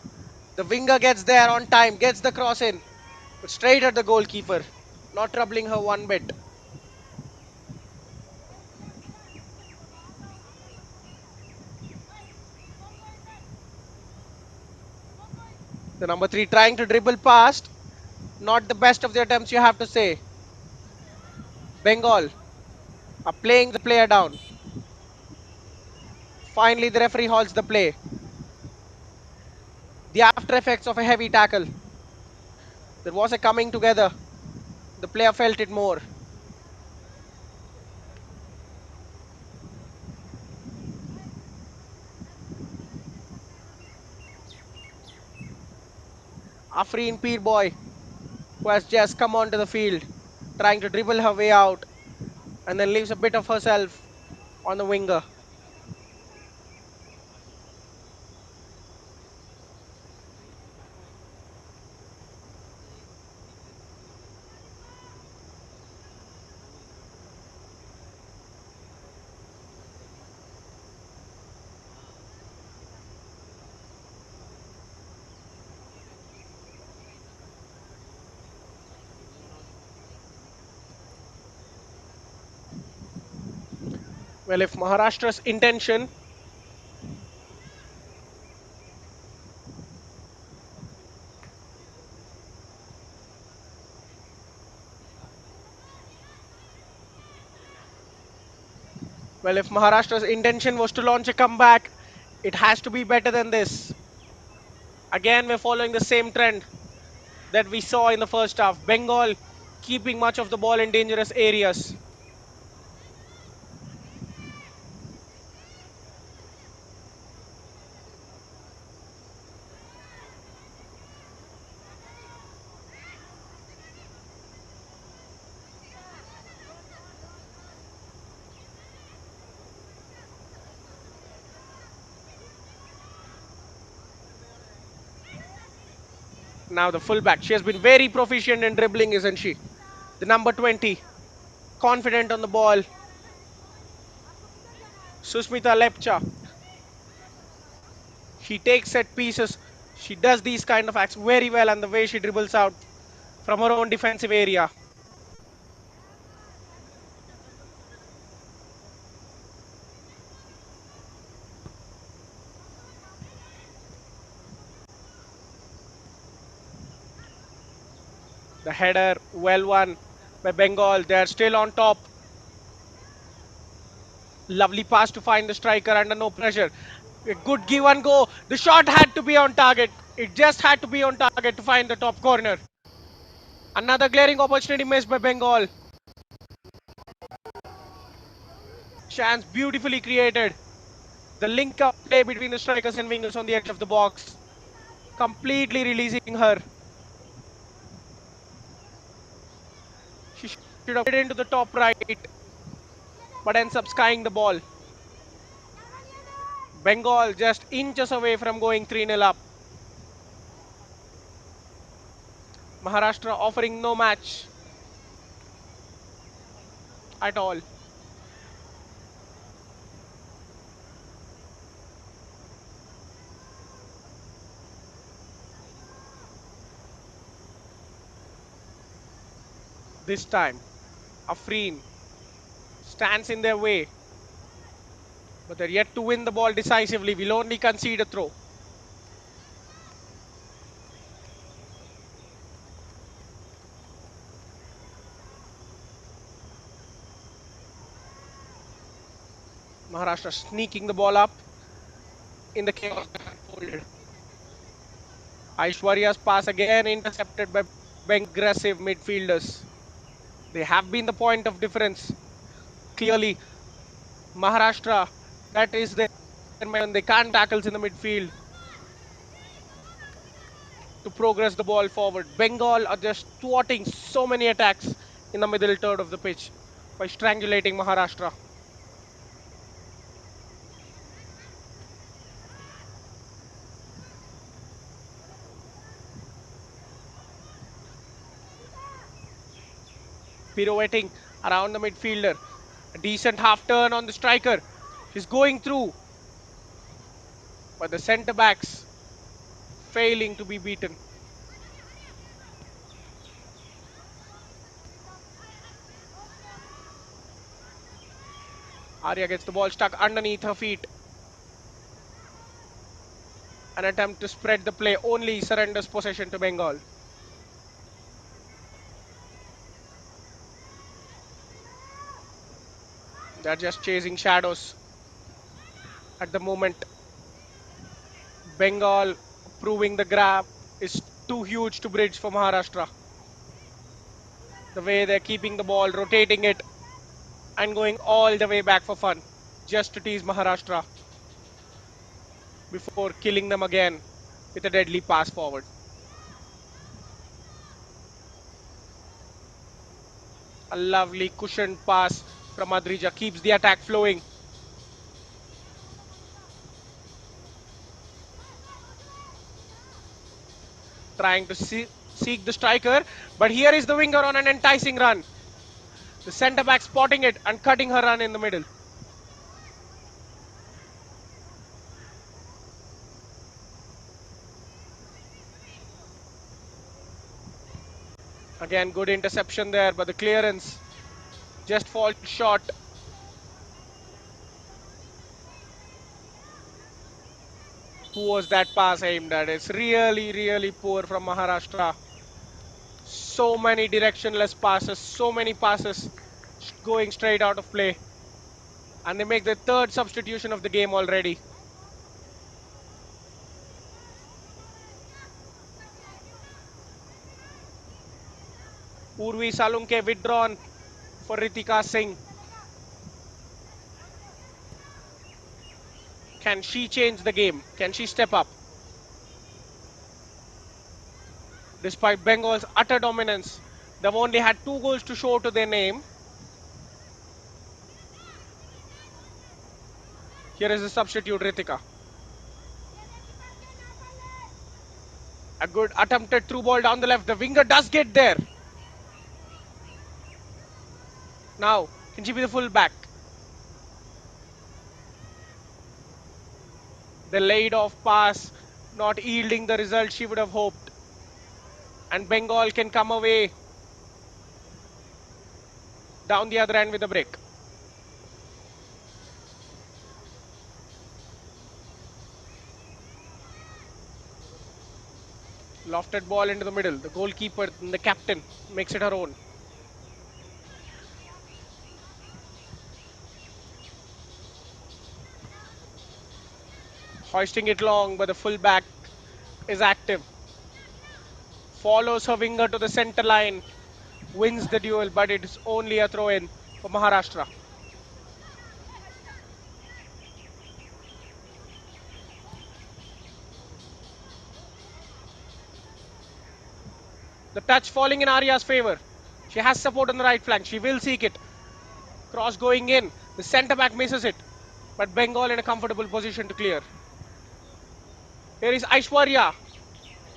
The winger gets there on time, gets the cross in, but straight at the goalkeeper, not troubling her one bit. The number three trying to dribble past, not the best of the attempts, you have to say. Bengal are playing the player down. Finally, the referee halts the play. The after effects of a heavy tackle. There was a coming together. The player felt it more. Afreen Peerboy, who has just come onto the field, trying to dribble her way out, and then leaves a bit of herself on the winger. Well, if Maharashtra's intention, if Maharashtra's intention was to launch a comeback, it has to be better than this. Again, we're following the same trend that we saw in the first half. Bengal keeping much of the ball in dangerous areas. Now the fullback. She has been very proficient in dribbling, isn't she? The number 20, confident on the ball. Susmita Lepcha. She takes set pieces. She does these kind of acts very well, and the way she dribbles out from her own defensive area. The header, well won by Bengal. They are still on top. Lovely pass to find the striker under no pressure. A good give and go. The shot had to be on target. It just had to be on target to find the top corner. Another glaring opportunity missed by Bengal. Chance beautifully created. The link up play between the strikers and wingers on the edge of the box. Completely releasing her. She should have put it into the top right, but ends up skying the ball. Bengal just inches away from going 3-0 up. Maharashtra offering no match at all. This time, Afreen stands in their way, but they're yet to win the ball decisively. Will only concede a throw. Maharashtra sneaking the ball up in the chaos that unfolded. Aishwarya's pass again intercepted by aggressive midfielders. They have been the point of difference. Clearly, Maharashtra, that is their man. They can't tackles in the midfield to progress the ball forward. Bengal are just thwarting so many attacks in the middle third of the pitch by strangulating Maharashtra. pirouetting around the midfielder. A decent half turn on the striker. She's going through, but the centre backs failing to be beaten. Arya gets the ball stuck underneath her feet. An attempt to spread the play only surrenders possession to Bengal. They're just chasing shadows at the moment. Bengal proving the gap is too huge to bridge for Maharashtra. The way they're keeping the ball, rotating it, and going all the way back for fun, just to tease Maharashtra before killing them again with a deadly pass forward. A lovely cushioned pass from Adrija keeps the attack flowing. Trying to seek the striker, but here is the winger on an enticing run. The centre back spotting it and cutting her run in the middle. Again, good interception there, but the clearance just falls short. Who was that pass aimed at? It's really, really poor from Maharashtra. So many directionless passes, so many passes going straight out of play. And they make the third substitution of the game already. Urvi Salunke withdrawn for Ritika Singh. Can she change the game? Can she step up? Despite Bengal's utter dominance, they've only had 2 goals to show to their name. Here is the substitute, Ritika. A good attempted through ball down the left. The winger does get there. Now, can she be the full back? The laid off pass not yielding the result she would have hoped. And Bengal can come away down the other end with a break. Lofted ball into the middle. The goalkeeper, the captain, makes it her own. Hoisting it long, but the full back is active. Follows her winger to the center line. Wins the duel, but it is only a throw in for Maharashtra. The touch falling in Arya's favour. She has support on the right flank. She will seek it. Cross going in. The centre back misses it. But Bengal in a comfortable position to clear. Here is Aishwarya.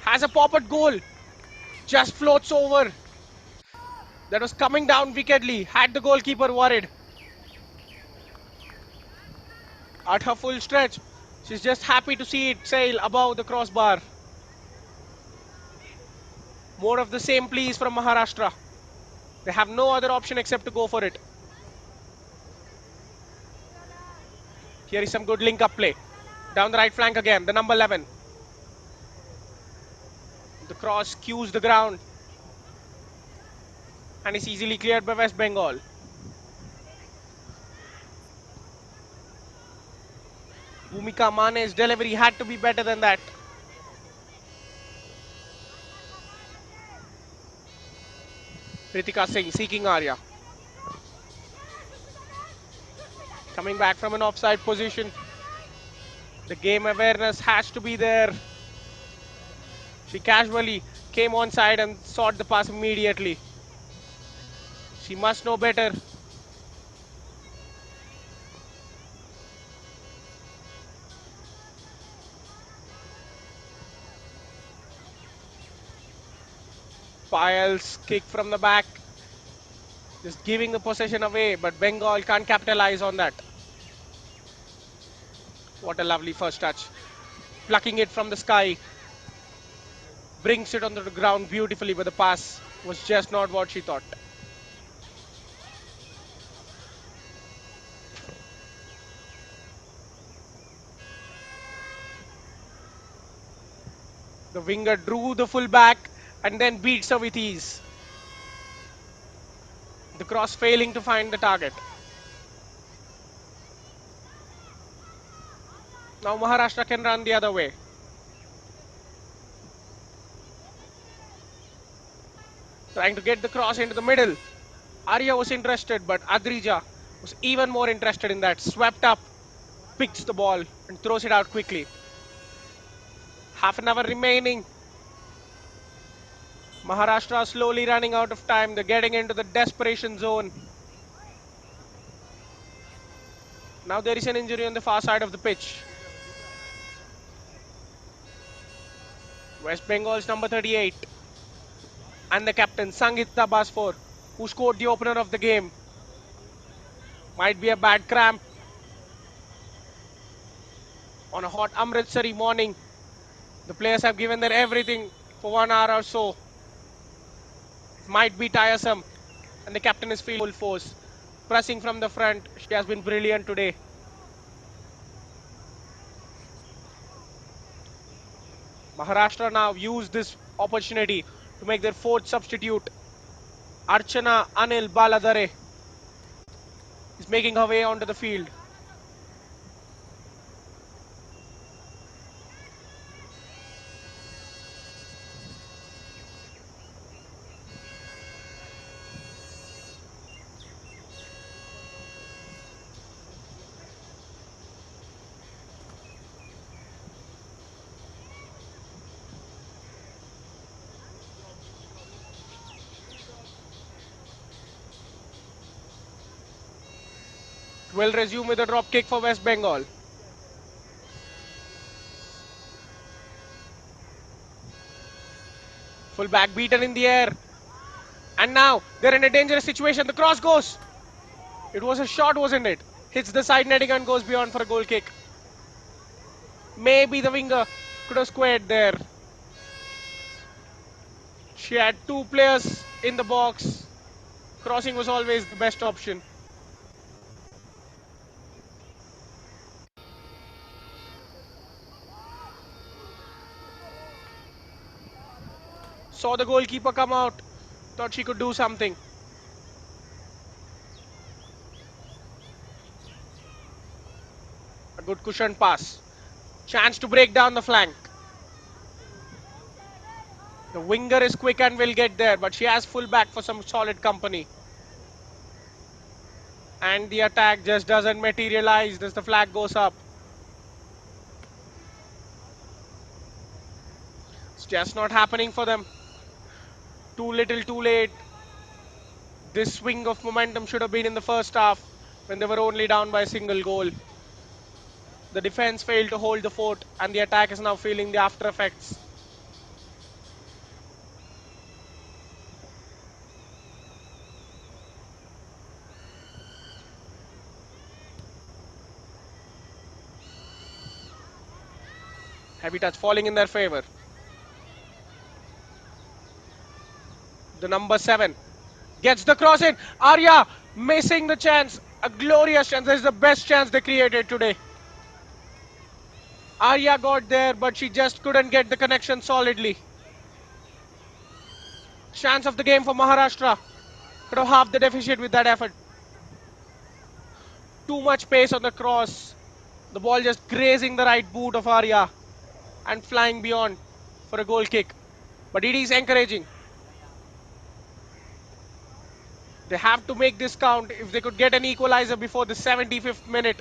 Has a pop at goal. Just floats over. That was coming down wickedly. Had the goalkeeper worried. At her full stretch. She's just happy to see it sail above the crossbar. More of the same please from Maharashtra. They have no other option except to go for it. Here is some good link up play. Down the right flank again, the number 11. The cross cues the ground and is easily cleared by West Bengal. Bhumika Mane's delivery had to be better than that. Ritika Singh seeking Arya. Coming back from an offside position. The game awareness has to be there. She casually came on side and sought the pass immediately. She must know better. Payal's kick from the back. Just giving the possession away, but Bengal can't capitalize on that. What a lovely first touch. Plucking it from the sky, brings it onto the ground beautifully, but the pass was just not what she thought. The winger drew the full back and then beats her with ease. The cross failing to find the target. Now Maharashtra can run the other way. Trying to get the cross into the middle. Arya was interested, but Adrija was even more interested in that. Swept up, picks the ball, and throws it out quickly. Half an hour remaining. Maharashtra slowly running out of time. They're getting into the desperation zone. Now there is an injury on the far side of the pitch. West Bengal's number 38 and the captain Sangita Basfor, who scored the opener of the game. Might be a bad cramp on a hot Amritsari morning. The players have given their everything for 1 hour or so. It might be tiresome, and the captain is feeling full force. Pressing from the front, she has been brilliant today. Maharashtra now use this opportunity to make their fourth substitute. Archana Anil Baladare is making her way onto the field. Will resume with a drop kick for West Bengal. Full back beaten in the air. And now they're in a dangerous situation. The cross goes. It was a shot, wasn't it? Hits the side netting and goes beyond for a goal kick. Maybe the winger could have squared there. She had two players in the box. Crossing was always the best option. Saw the goalkeeper come out. Thought she could do something. A good cushion pass. Chance to break down the flank. The winger is quick and will get there, but she has full back for some solid company. And the attack just doesn't materialize as the flag goes up. It's just not happening for them. Too little, too late. This swing of momentum should have been in the first half when they were only down by a single goal. The defense failed to hold the fort, and the attack is now feeling the after effects. Heavy touch falling in their favor. The number 7 gets the cross in. Arya missing the chance. A glorious chance. This is the best chance they created today. Arya got there, but she just couldn't get the connection solidly. Chance of the game for Maharashtra. Could have halved the deficit with that effort. Too much pace on the cross. The ball just grazing the right boot of Arya and flying beyond for a goal kick. But it is encouraging. They have to make this count. If they could get an equalizer before the 75th minute,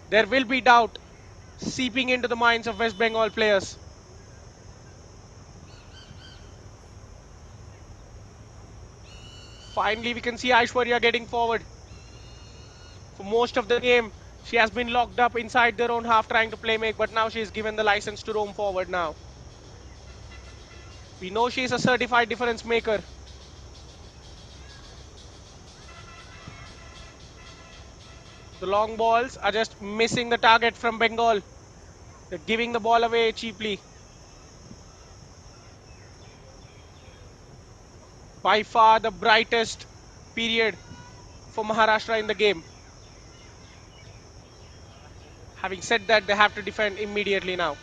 there will be doubt seeping into the minds of West Bengal players. Finally, we can see Aishwarya getting forward. For most of the game, she has been locked up inside their own half trying to play make, but now she is given the license to roam forward now. We know she is a certified difference maker. The long balls are just missing the target from Bengal. They're giving the ball away cheaply. By far the brightest period for Maharashtra in the game. Having said that, they have to defend immediately now.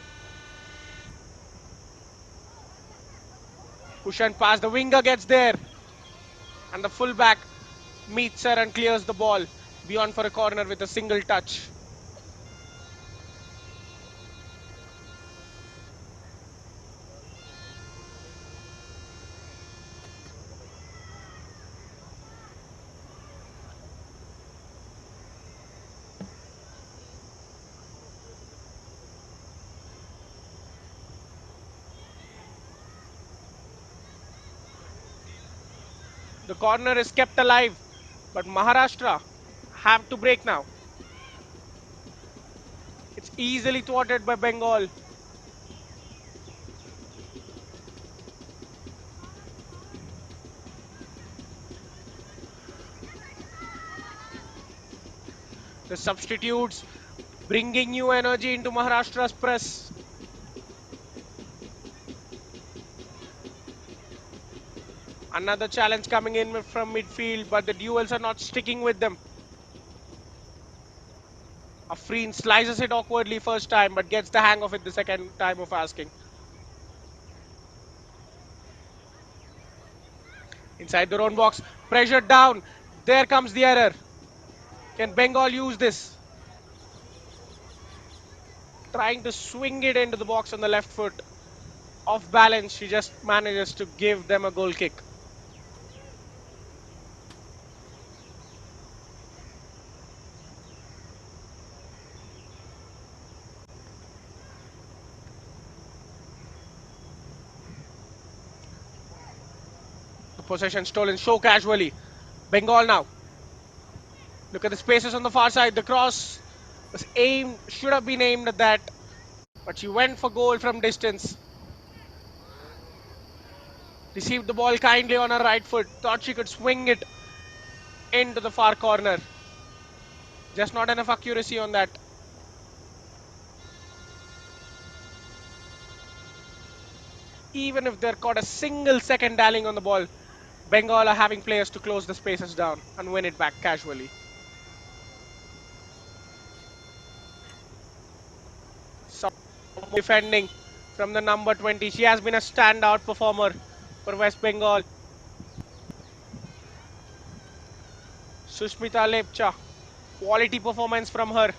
Push and pass. The winger gets there. And the fullback meets her and clears the ball beyond for a corner with a single touch. The corner is kept alive, but Maharashtra have to break now. It's easily thwarted by Bengal. The substitutes bringing new energy into Maharashtra's press. Another challenge coming in from midfield, but the duels are not sticking with them. Afreen slices it awkwardly first time, but gets the hang of it the second time of asking. Inside their own box, pressured down. There comes the error. Can Bengal use this? Trying to swing it into the box on the left foot. Off balance, she just manages to give them a goal kick. The possession stolen so casually. Bengal now. Look at the spaces on the far side. The cross was aimed, should have been aimed at that, but she went for goal from distance. Received the ball kindly on her right foot. Thought she could swing it into the far corner. Just not enough accuracy on that. Even if they're caught a single second dallying on the ball, Bengal are having players to close the spaces down and win it back casually. Some defending from the number 20. She has been a standout performer for West Bengal. Sushmita Lepcha. Quality performance from her.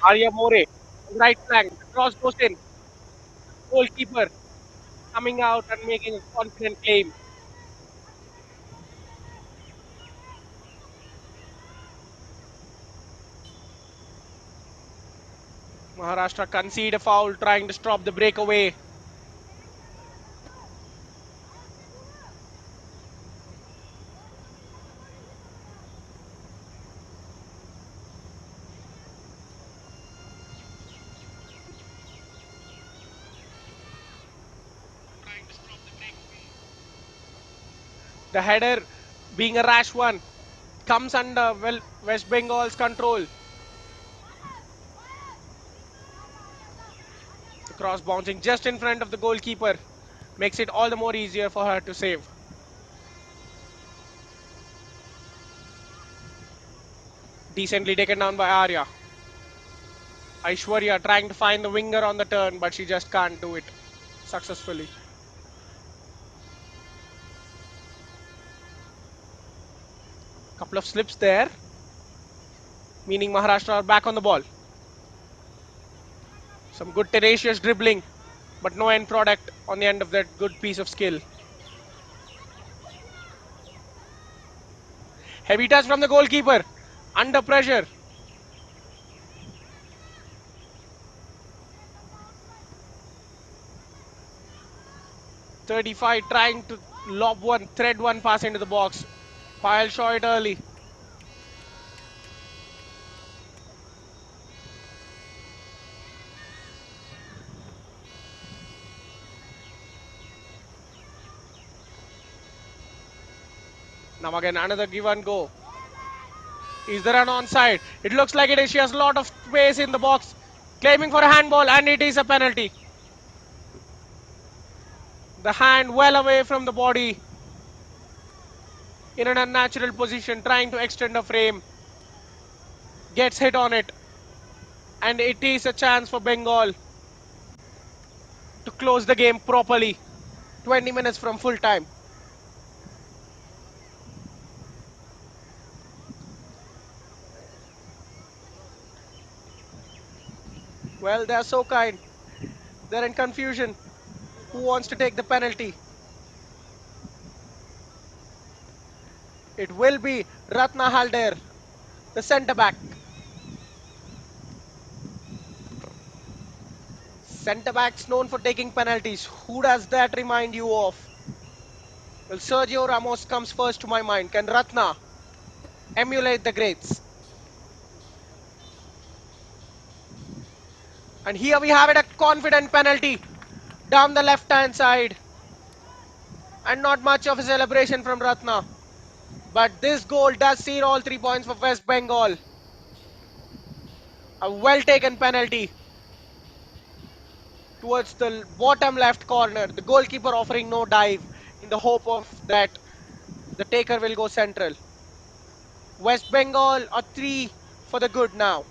Arya More, right flank. The cross goes in. Goalkeeper coming out and making a confident claim. Maharashtra concede a foul trying to stop the breakaway. The header, being a rash one, comes under West Bengal's control. The cross bouncing just in front of the goalkeeper makes it all the more easier for her to save. Decently taken down by Arya. Aishwarya trying to find the winger on the turn, but she just can't do it successfully. Couple of slips there, meaning Maharashtra are back on the ball. Some good tenacious dribbling, but no end product on the end of that good piece of skill. Heavy touch from the goalkeeper. Under pressure. 35 trying to lob one, thread one pass into the box. Pile shot it early. Now again, another give and go. Is there an onside? It looks like it is. She has a lot of space in the box. Claiming for a handball, and it is a penalty. The hand well away from the body in an unnatural position, trying to extend a frame. Gets hit on it. And it is a chance for Bengal to close the game properly. 20 minutes from full time. Well, they are so kind. They're in confusion. Who wants to take the penalty? It will be Ratna Halder, the centre back. Centre backs known for taking penalties. Who does that remind you of? Well, Sergio Ramos comes first to my mind. Can Ratna emulate the greats? And here we have it, a confident penalty down the left hand side. And not much of a celebration from Ratna. But this goal does seal all 3 points for West Bengal. A well taken penalty towards the bottom left corner. The goalkeeper offering no dive in the hope of that the taker will go central. West Bengal are 3 for the good now.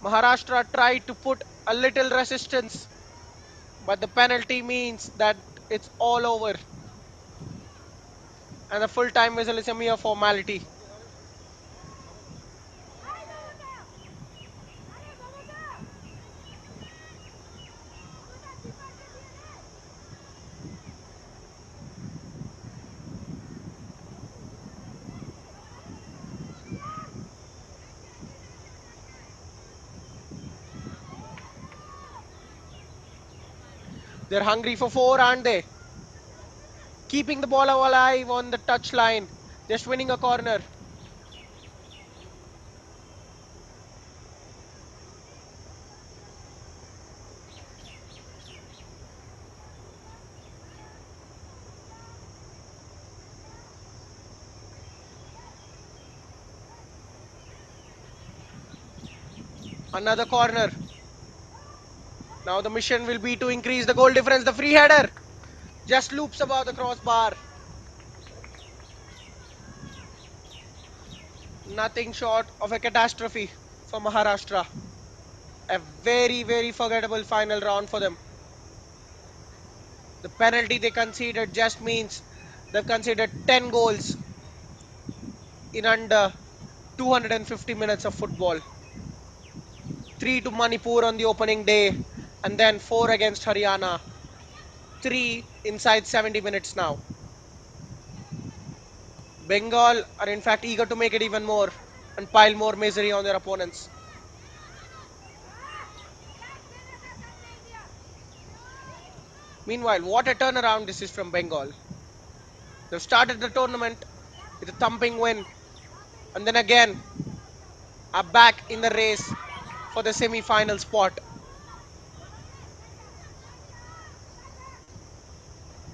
Maharashtra tried to put a little resistance, but the penalty means that it's all over. And the full time whistle is a mere formality. They're hungry for four, aren't they? Keeping the ball alive on the touch line. Just winning a corner. Another corner. Now the mission will be to increase the goal difference. The free header just loops above the crossbar. Nothing short of a catastrophe for Maharashtra. A very, very forgettable final round for them. The penalty they conceded just means they've conceded 10 goals in under 250 minutes of football. 3 to Manipur on the opening day, and then 4 against Haryana. 3 inside 70 minutes now. Bengal are in fact eager to make it even more and pile more misery on their opponents. Meanwhile, what a turnaround this is from Bengal. They've started the tournament with a thumping win, and then again are back in the race for the semi-final spot.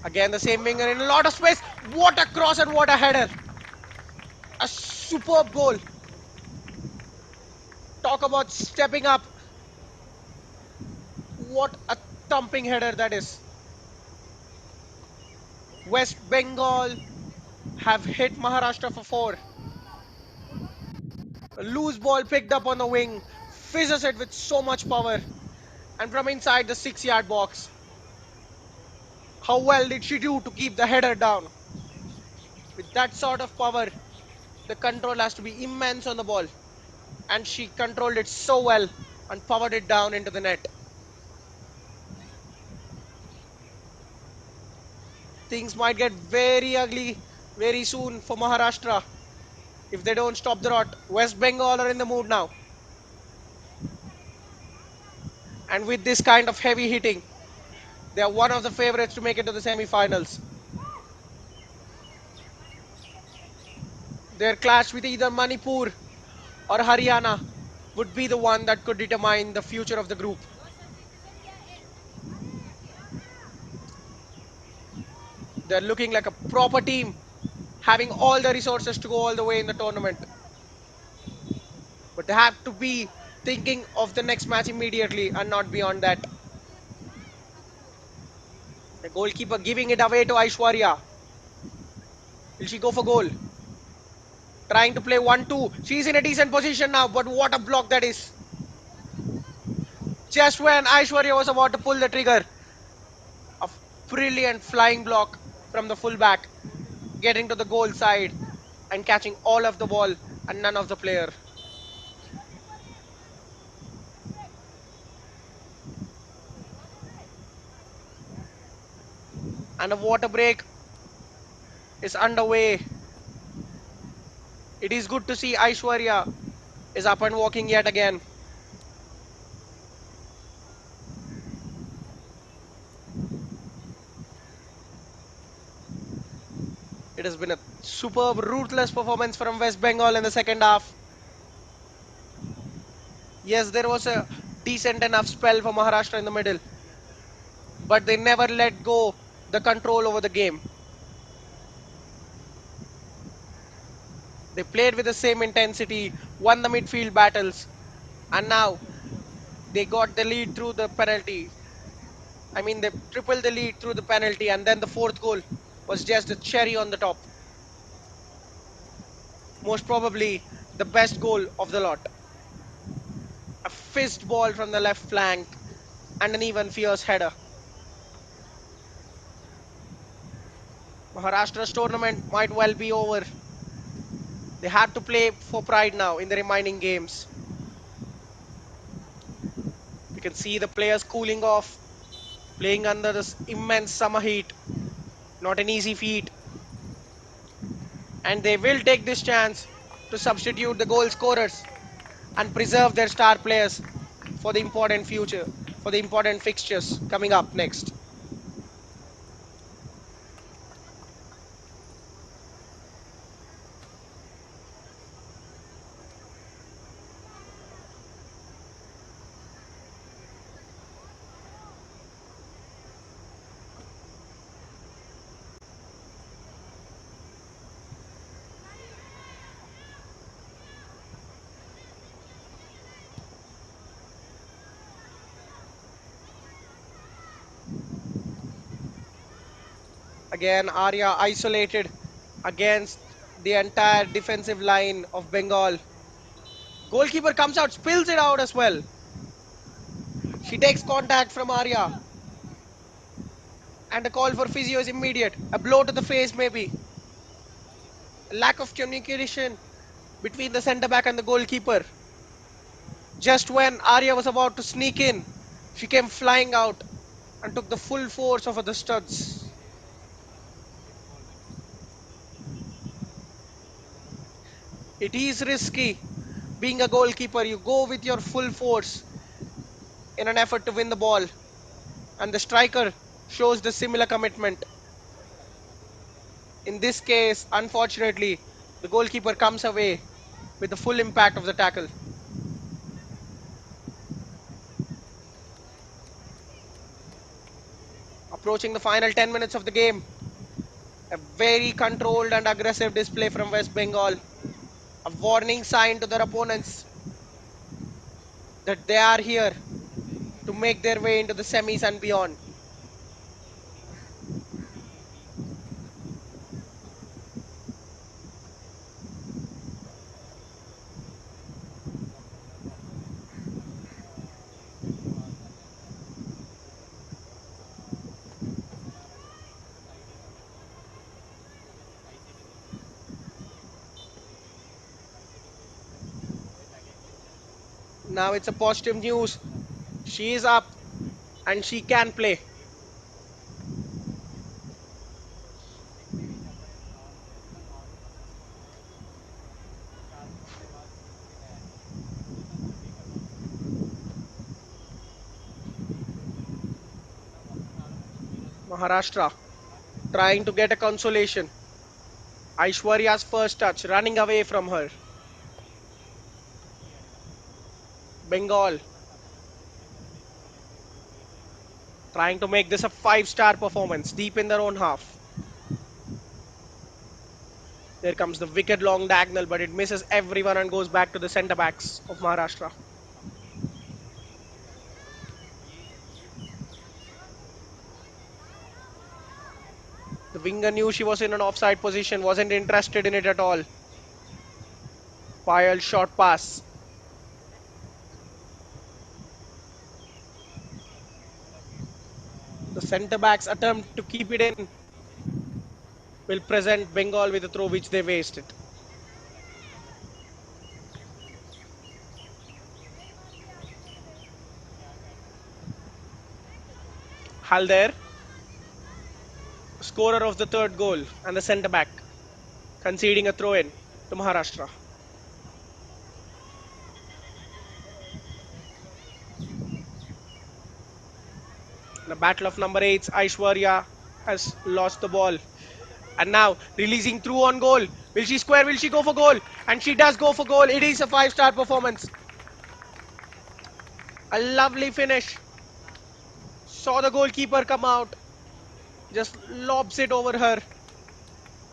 Again, the same winger in a lot of space. What a cross and what a header! A superb goal. Talk about stepping up. What a thumping header that is. West Bengal have hit Maharashtra for four. A loose ball picked up on the wing, fizzes it with so much power, and from inside the 6 yard box. How well did she do to keep the header down? With that sort of power, the control has to be immense on the ball, and she controlled it so well and powered it down into the net. Things might get very ugly very soon for Maharashtra if they don't stop the rot. West Bengal are in the mood now. And with this kind of heavy hitting, they are one of the favorites to make it to the semi-finals. Their clash with either Manipur or Haryana would be the one that could determine the future of the group. They're looking like a proper team, having all the resources to go all the way in the tournament. But they have to be thinking of the next match immediately and not beyond that. The goalkeeper giving it away to Aishwarya. Will she go for goal? Trying to play 1-2. She's in a decent position now, but what a block that is. Just when Aishwarya was about to pull the trigger, a brilliant flying block from the fullback, getting to the goal side and catching all of the ball and none of the player. And a water break is underway. It is good to see Aishwarya is up and walking yet again. It has been a superb, ruthless performance from West Bengal in the second half. Yes, there was a decent enough spell for Maharashtra in the middle, but they never let go the control over the game. They played with the same intensity, won the midfield battles, and now they got the lead through the penalty. I mean, they tripled the lead through the penalty, and then the fourth goal was just a cherry on the top. Most probably the best goal of the lot. A fist ball from the left flank and an even fierce header. Maharashtra's tournament might well be over. They have to play for pride now in the remaining games. We can see the players cooling off, playing under this immense summer heat. Not an easy feat. And they will take this chance to substitute the goal scorers and preserve their star players for the important future, for the important fixtures coming up next. Again, Arya isolated against the entire defensive line of Bengal. Goalkeeper comes out, spills it out as well. She takes contact from Arya, and a call for physio is immediate. A blow to the face, maybe. A lack of communication between the centre back and the goalkeeper. Just when Arya was about to sneak in, she came flying out and took the full force of the studs. It is risky. Being a goalkeeper, you go with your full force in an effort to win the ball, and the striker shows the similar commitment. In this case, unfortunately, the goalkeeper comes away with the full impact of the tackle. Approaching the final 10 minutes of the game, a very controlled and aggressive display from West Bengal, a warning sign to their opponents that they are here to make their way into the semis and beyond. Now it's a positive news. She is up and she can play. Maharashtra trying to get a consolation. Aishwarya's first touch running away from her. Bengal trying to make this a five-star performance deep in their own half. There comes the wicked long diagonal, but it misses everyone and goes back to the centre backs of Maharashtra. The winger knew she was in an offside position, wasn't interested in it at all. Payal short pass. The centre backs attempt to keep it in will present Bengal with a throw which they wasted. Halder, scorer of the third goal, and the centre back, conceding a throw in to Maharashtra. In the battle of number 8, Aishwarya has lost the ball. And now releasing through on goal. Will she square? Will she go for goal? And she does go for goal. It is a five-star performance. A lovely finish. Saw the goalkeeper come out. Just lobs it over her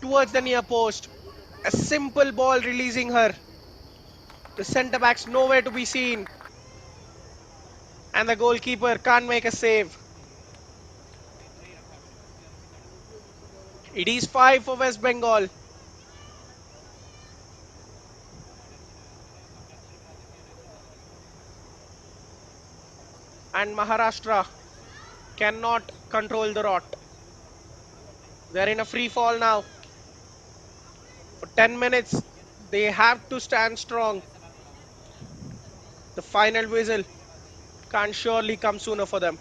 towards the near post. A simple ball releasing her. The centre back's nowhere to be seen. And the goalkeeper can't make a save. It is 5 for West Bengal. And Maharashtra cannot control the rot. They're in a free fall now. For 10 minutes, they have to stand strong. The final whistle can't surely come sooner for them.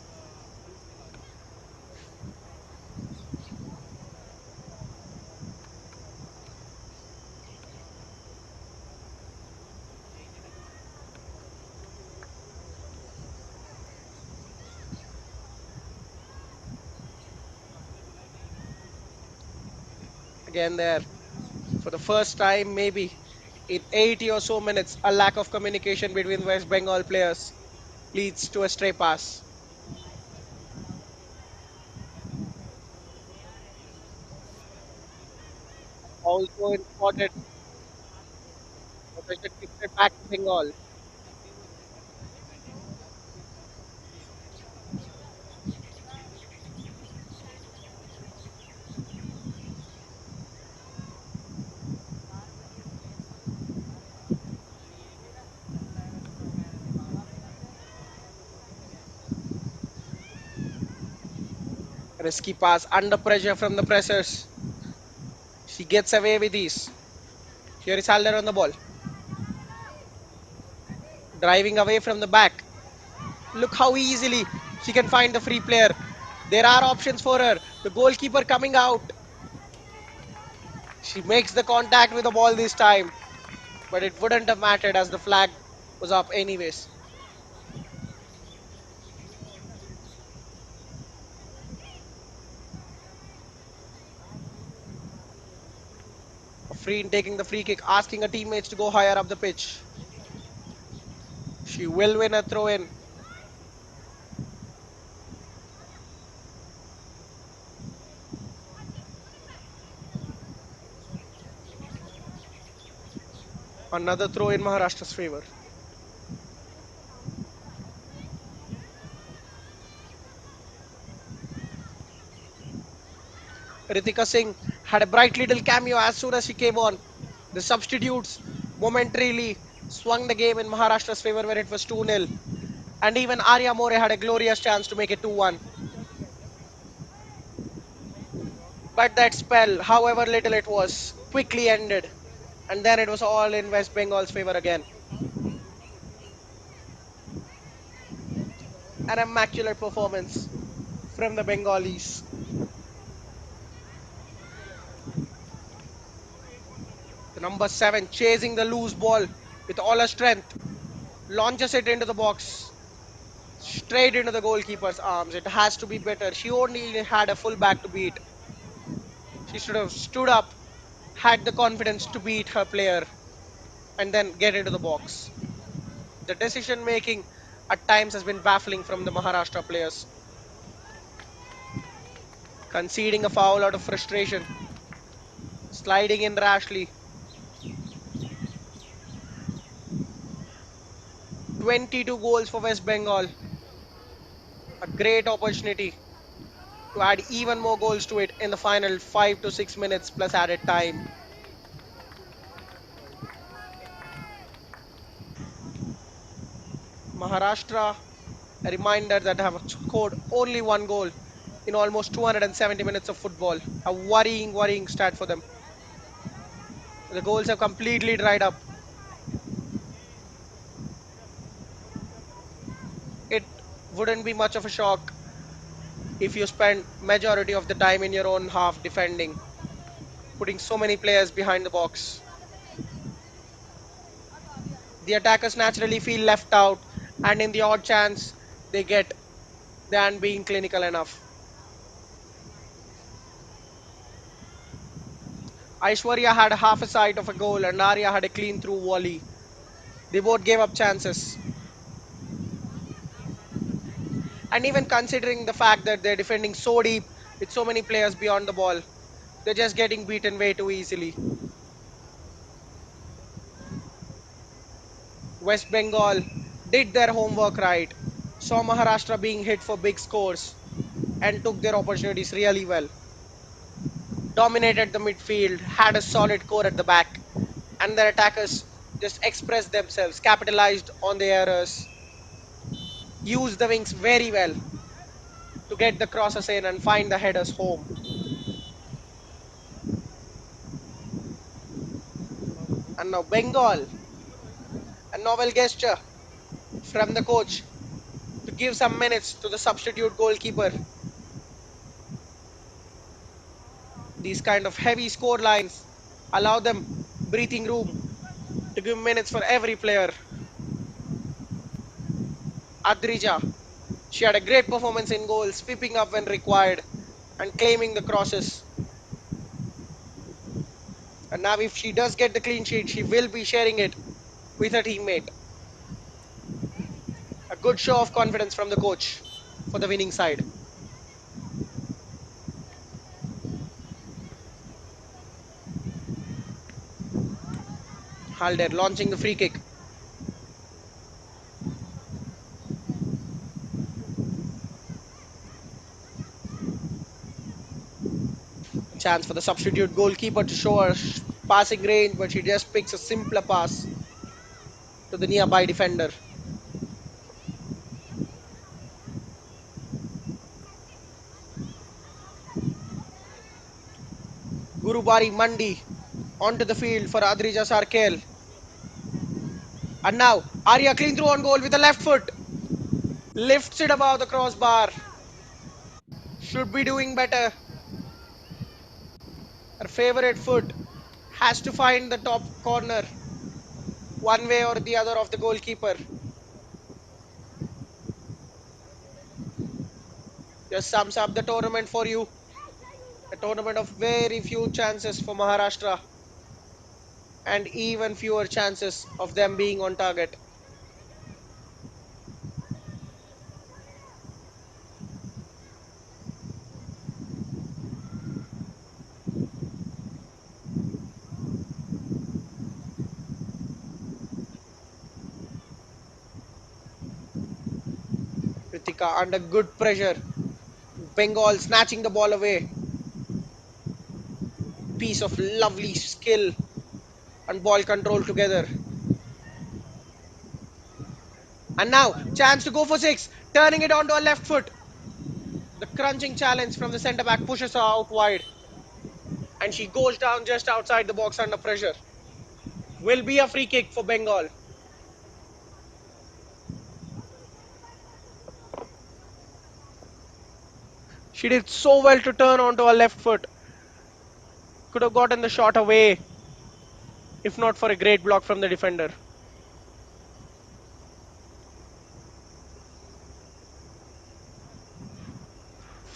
Again, there, for the first time, maybe in 80 or so minutes, a lack of communication between West Bengal players leads to a stray pass. Also important, possession kicks it back to Bengal. Risky pass under pressure from the pressers. She gets away with these. Here is Halder on the ball, driving away from the back. Look how easily she can find the free player. There are options for her. The goalkeeper coming out. She makes the contact with the ball this time, but it wouldn't have mattered as the flag was up anyways. Freen taking the free kick, asking her teammates to go higher up the pitch. She will win a throw in. Another throw in Maharashtra's favour. Ritika Singh had a bright little cameo as soon as she came on. The substitutes momentarily swung the game in Maharashtra's favour when it was 2-0. And even Arya More had a glorious chance to make it 2-1. But that spell, however little it was, quickly ended. And then it was all in West Bengal's favour again. An immaculate performance from the Bengalis. The number 7 chasing the loose ball with all her strength, launches it into the box, straight into the goalkeeper's arms. It has to be better. She only had a full back to beat. She should have stood up, had the confidence to beat her player, and then get into the box. The decision making at times has been baffling from the Maharashtra players, conceding a foul out of frustration. sliding in rashly. 22 goals for West Bengal. A great opportunity to add even more goals to it in the final 5 to 6 minutes plus added time. Maharashtra, a reminder that have scored only one goal in almost 270 minutes of football. A worrying stat for them. The goals have completely dried up. It wouldn't be much of a shock if you spend majority of the time in your own half defending, putting so many players behind the box. The attackers naturally feel left out, and in the odd chance they get, they aren't being clinical enough. Aishwarya had half a sight of a goal, and Arya had a clean through volley. They both gave up chances. And even considering the fact that they're defending so deep with so many players beyond the ball, they're just getting beaten way too easily. West Bengal did their homework right, saw Maharashtra being hit for big scores, and took their opportunities really well. Dominated the midfield, had a solid core at the back, and their attackers just expressed themselves, capitalized on the errors, used the wings very well to get the crosses in and find the headers home. And now Bengal, a novel gesture from the coach to give some minutes to the substitute goalkeeper. These kind of heavy score lines allow them breathing room to give minutes for every player. Adrija, she had a great performance in goal, sweeping up when required and claiming the crosses. And now, if she does get the clean sheet, she will be sharing it with her teammate. A good show of confidence from the coach for the winning side. Halder launching the free kick. A chance for the substitute goalkeeper to show her passing range, but she just picks a simpler pass to the nearby defender. Gurubari Mandi onto the field for Adrija Sarkel. And now Arya clean through on goal with the left foot. Lifts it above the crossbar. Should be doing better. Her favorite foot has to find the top corner one way or the other of the goalkeeper. Just sums up the tournament for you. A tournament of very few chances for Maharashtra and even fewer chances of them being on target. Ritika under good pressure. Bengal snatching the ball away. Piece of lovely skill and ball control together. And now, chance to go for six, turning it onto her left foot. The crunching challenge from the centre back pushes her out wide, and she goes down just outside the box under pressure. Will be a free kick for Bengal. She did so well to turn onto her left foot. Could have gotten the shot away if not for a great block from the defender.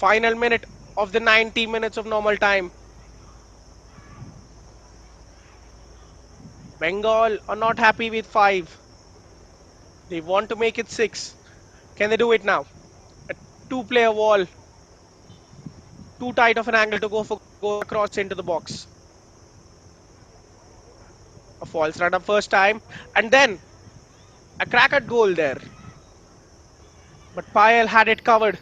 Final minute of the 90 minutes of normal time. Bengal are not happy with 5. They want to make it 6. Can they do it now? A two-player wall, too tight of an angle to go for goal across into the box. False run up first time, and then a crack at goal there. But Payal had it covered.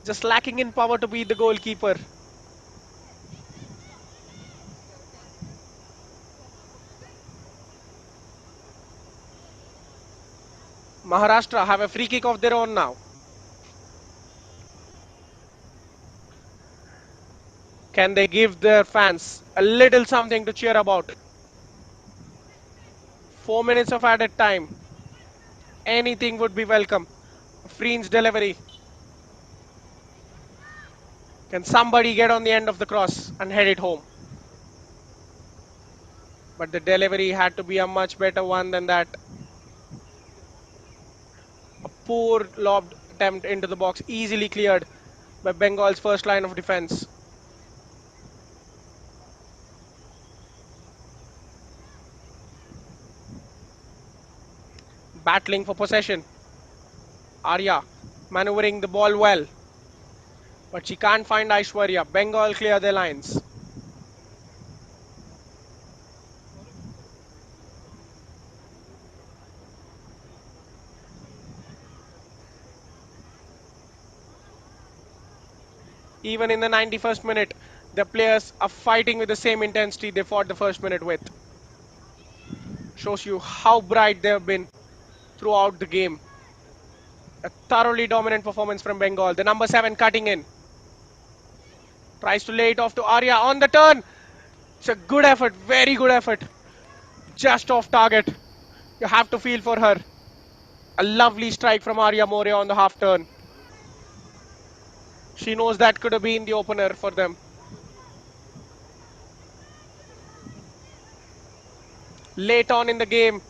Just lacking in power to beat the goalkeeper. Maharashtra have a free kick of their own now. Can they give their fans a little something to cheer about? 4 minutes of added time. Anything would be welcome. Freen's delivery. Can somebody get on the end of the cross and head it home? But the delivery had to be a much better one than that. A poor lobbed attempt into the box, easily cleared by Bengal's first line of defense. Battling for possession. Arya maneuvering the ball well, but she can't find Aishwarya. Bengal clear their lines. Even in the 91st minute, the players are fighting with the same intensity they fought the first minute with. Shows you how bright they have been throughout the game. A thoroughly dominant performance from Bengal. The number 7 cutting in. Tries to lay it off to Arya on the turn. It's a good effort, very good effort. Just off target. You have to feel for her. A lovely strike from Arya Moria on the half turn. She knows that could have been the opener for them. Late on in the game,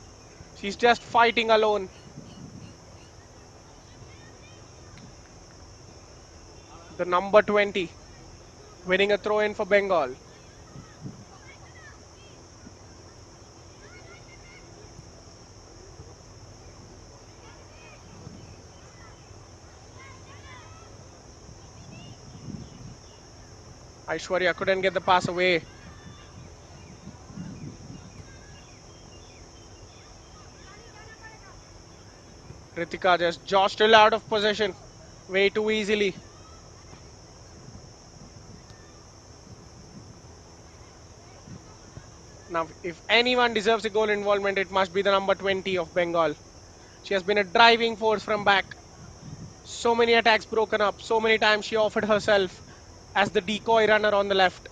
she's just fighting alone. The number 20 winning a throw in for Bengal. Aishwarya couldn't get the pass away. Ritika just jostled out of possession way too easily. Now, if anyone deserves a goal involvement, it must be the number 20 of Bengal. She has been a driving force from back. So many attacks broken up. So many times she offered herself as the decoy runner on the left.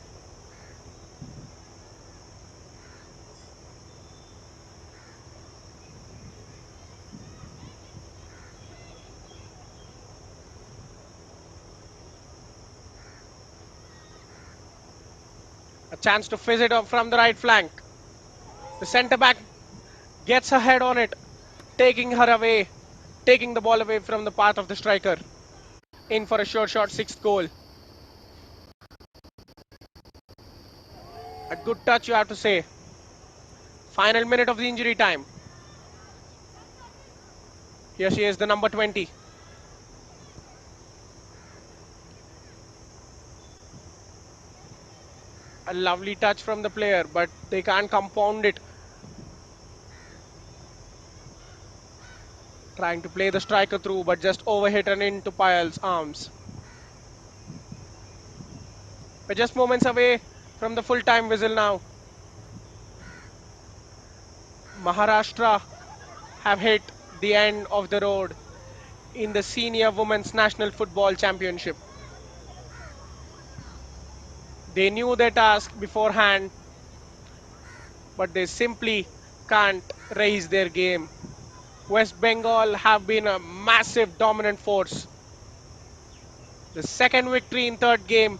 A chance to fizz it up from the right flank. The centre back gets her head on it, taking her away, taking the ball away from the path of the striker. In for a short 6th goal. A good touch, you have to say. Final minute of the injury time. Here she is, the number 20. A lovely touch from the player, but they can't compound it. Trying to play the striker through, but just overhit and into Payal's arms. We're just moments away from the full-time whistle now. Maharashtra have hit the end of the road in the Senior Women's National Football Championship. They knew their task beforehand, but they simply can't raise their game. West Bengal have been a massive dominant force. The second victory in third game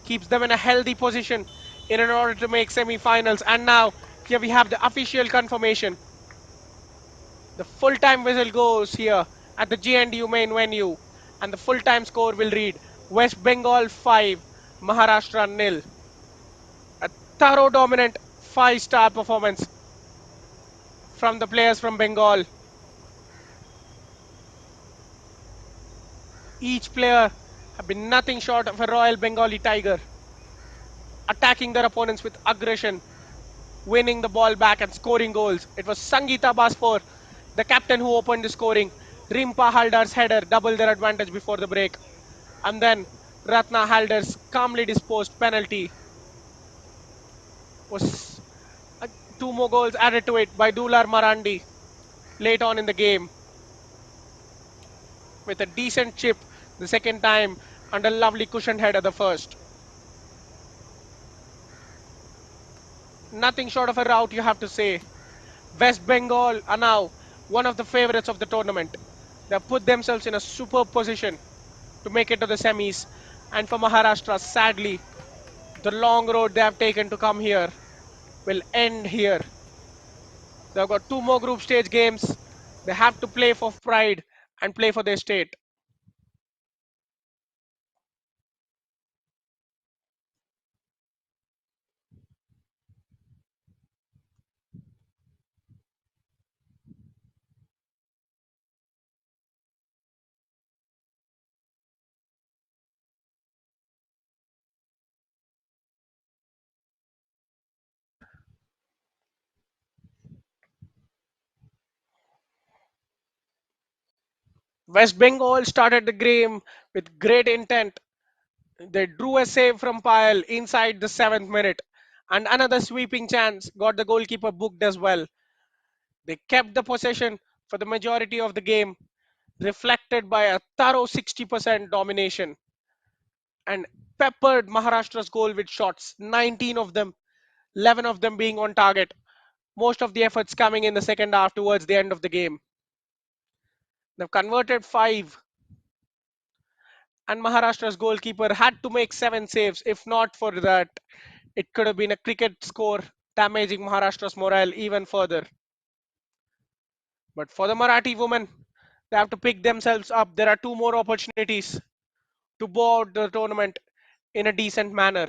keeps them in a healthy position in order to make semi-finals. And now here we have the official confirmation. The full-time whistle goes here at the GNDU main venue, and the full-time score will read West Bengal 5, Maharashtra nil. A thorough dominant 5-star performance from the players from Bengal. Each player have been nothing short of a Royal Bengali tiger, attacking their opponents with aggression, winning the ball back and scoring goals. It was Sangeeta Baspor, the captain, who opened the scoring. Rimpa Haldar's header doubled their advantage before the break. And then Ratna Haldar's calmly disposed penalty was uh, two more goals added to it by Dular Marandi late on in the game with a decent chip the second time and a lovely cushioned header the first. Nothing short of a rout, you have to say. West Bengal are now one of the favourites of the tournament. They have put themselves in a superb position to make it to the semis. And for Maharashtra, sadly, the long road they have taken to come here will end here. They've got two more group stage games. They have to play for pride and play for their state. West Bengal started the game with great intent. They drew a save from Payal inside the 7th minute, and another sweeping chance got the goalkeeper booked as well. They kept the possession for the majority of the game, reflected by a thorough 60% domination, and peppered Maharashtra's goal with shots, 19 of them, 11 of them being on target. Most of the efforts coming in the second half towards the end of the game. They've converted five, and Maharashtra's goalkeeper had to make seven saves. If not for that, it could have been a cricket score, damaging Maharashtra's morale even further. But for the Marathi women, they have to pick themselves up. There are two more opportunities to bow out the tournament in a decent manner.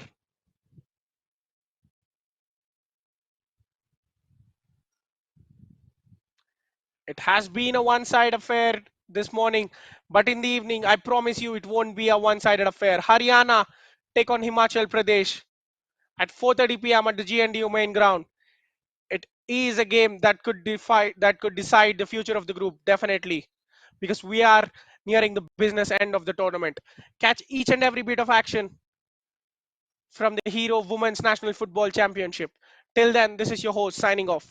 It has been a one sided affair this morning, but in the evening, I promise you it won't be a one sided affair. Haryana take on Himachal Pradesh at 4:30 p.m. at the GNDU main ground. It is a game that could decide the future of the group, definitely, because we are nearing the business end of the tournament. Catch each and every bit of action from the Hero Women's National Football Championship. Till then, this is your host signing off.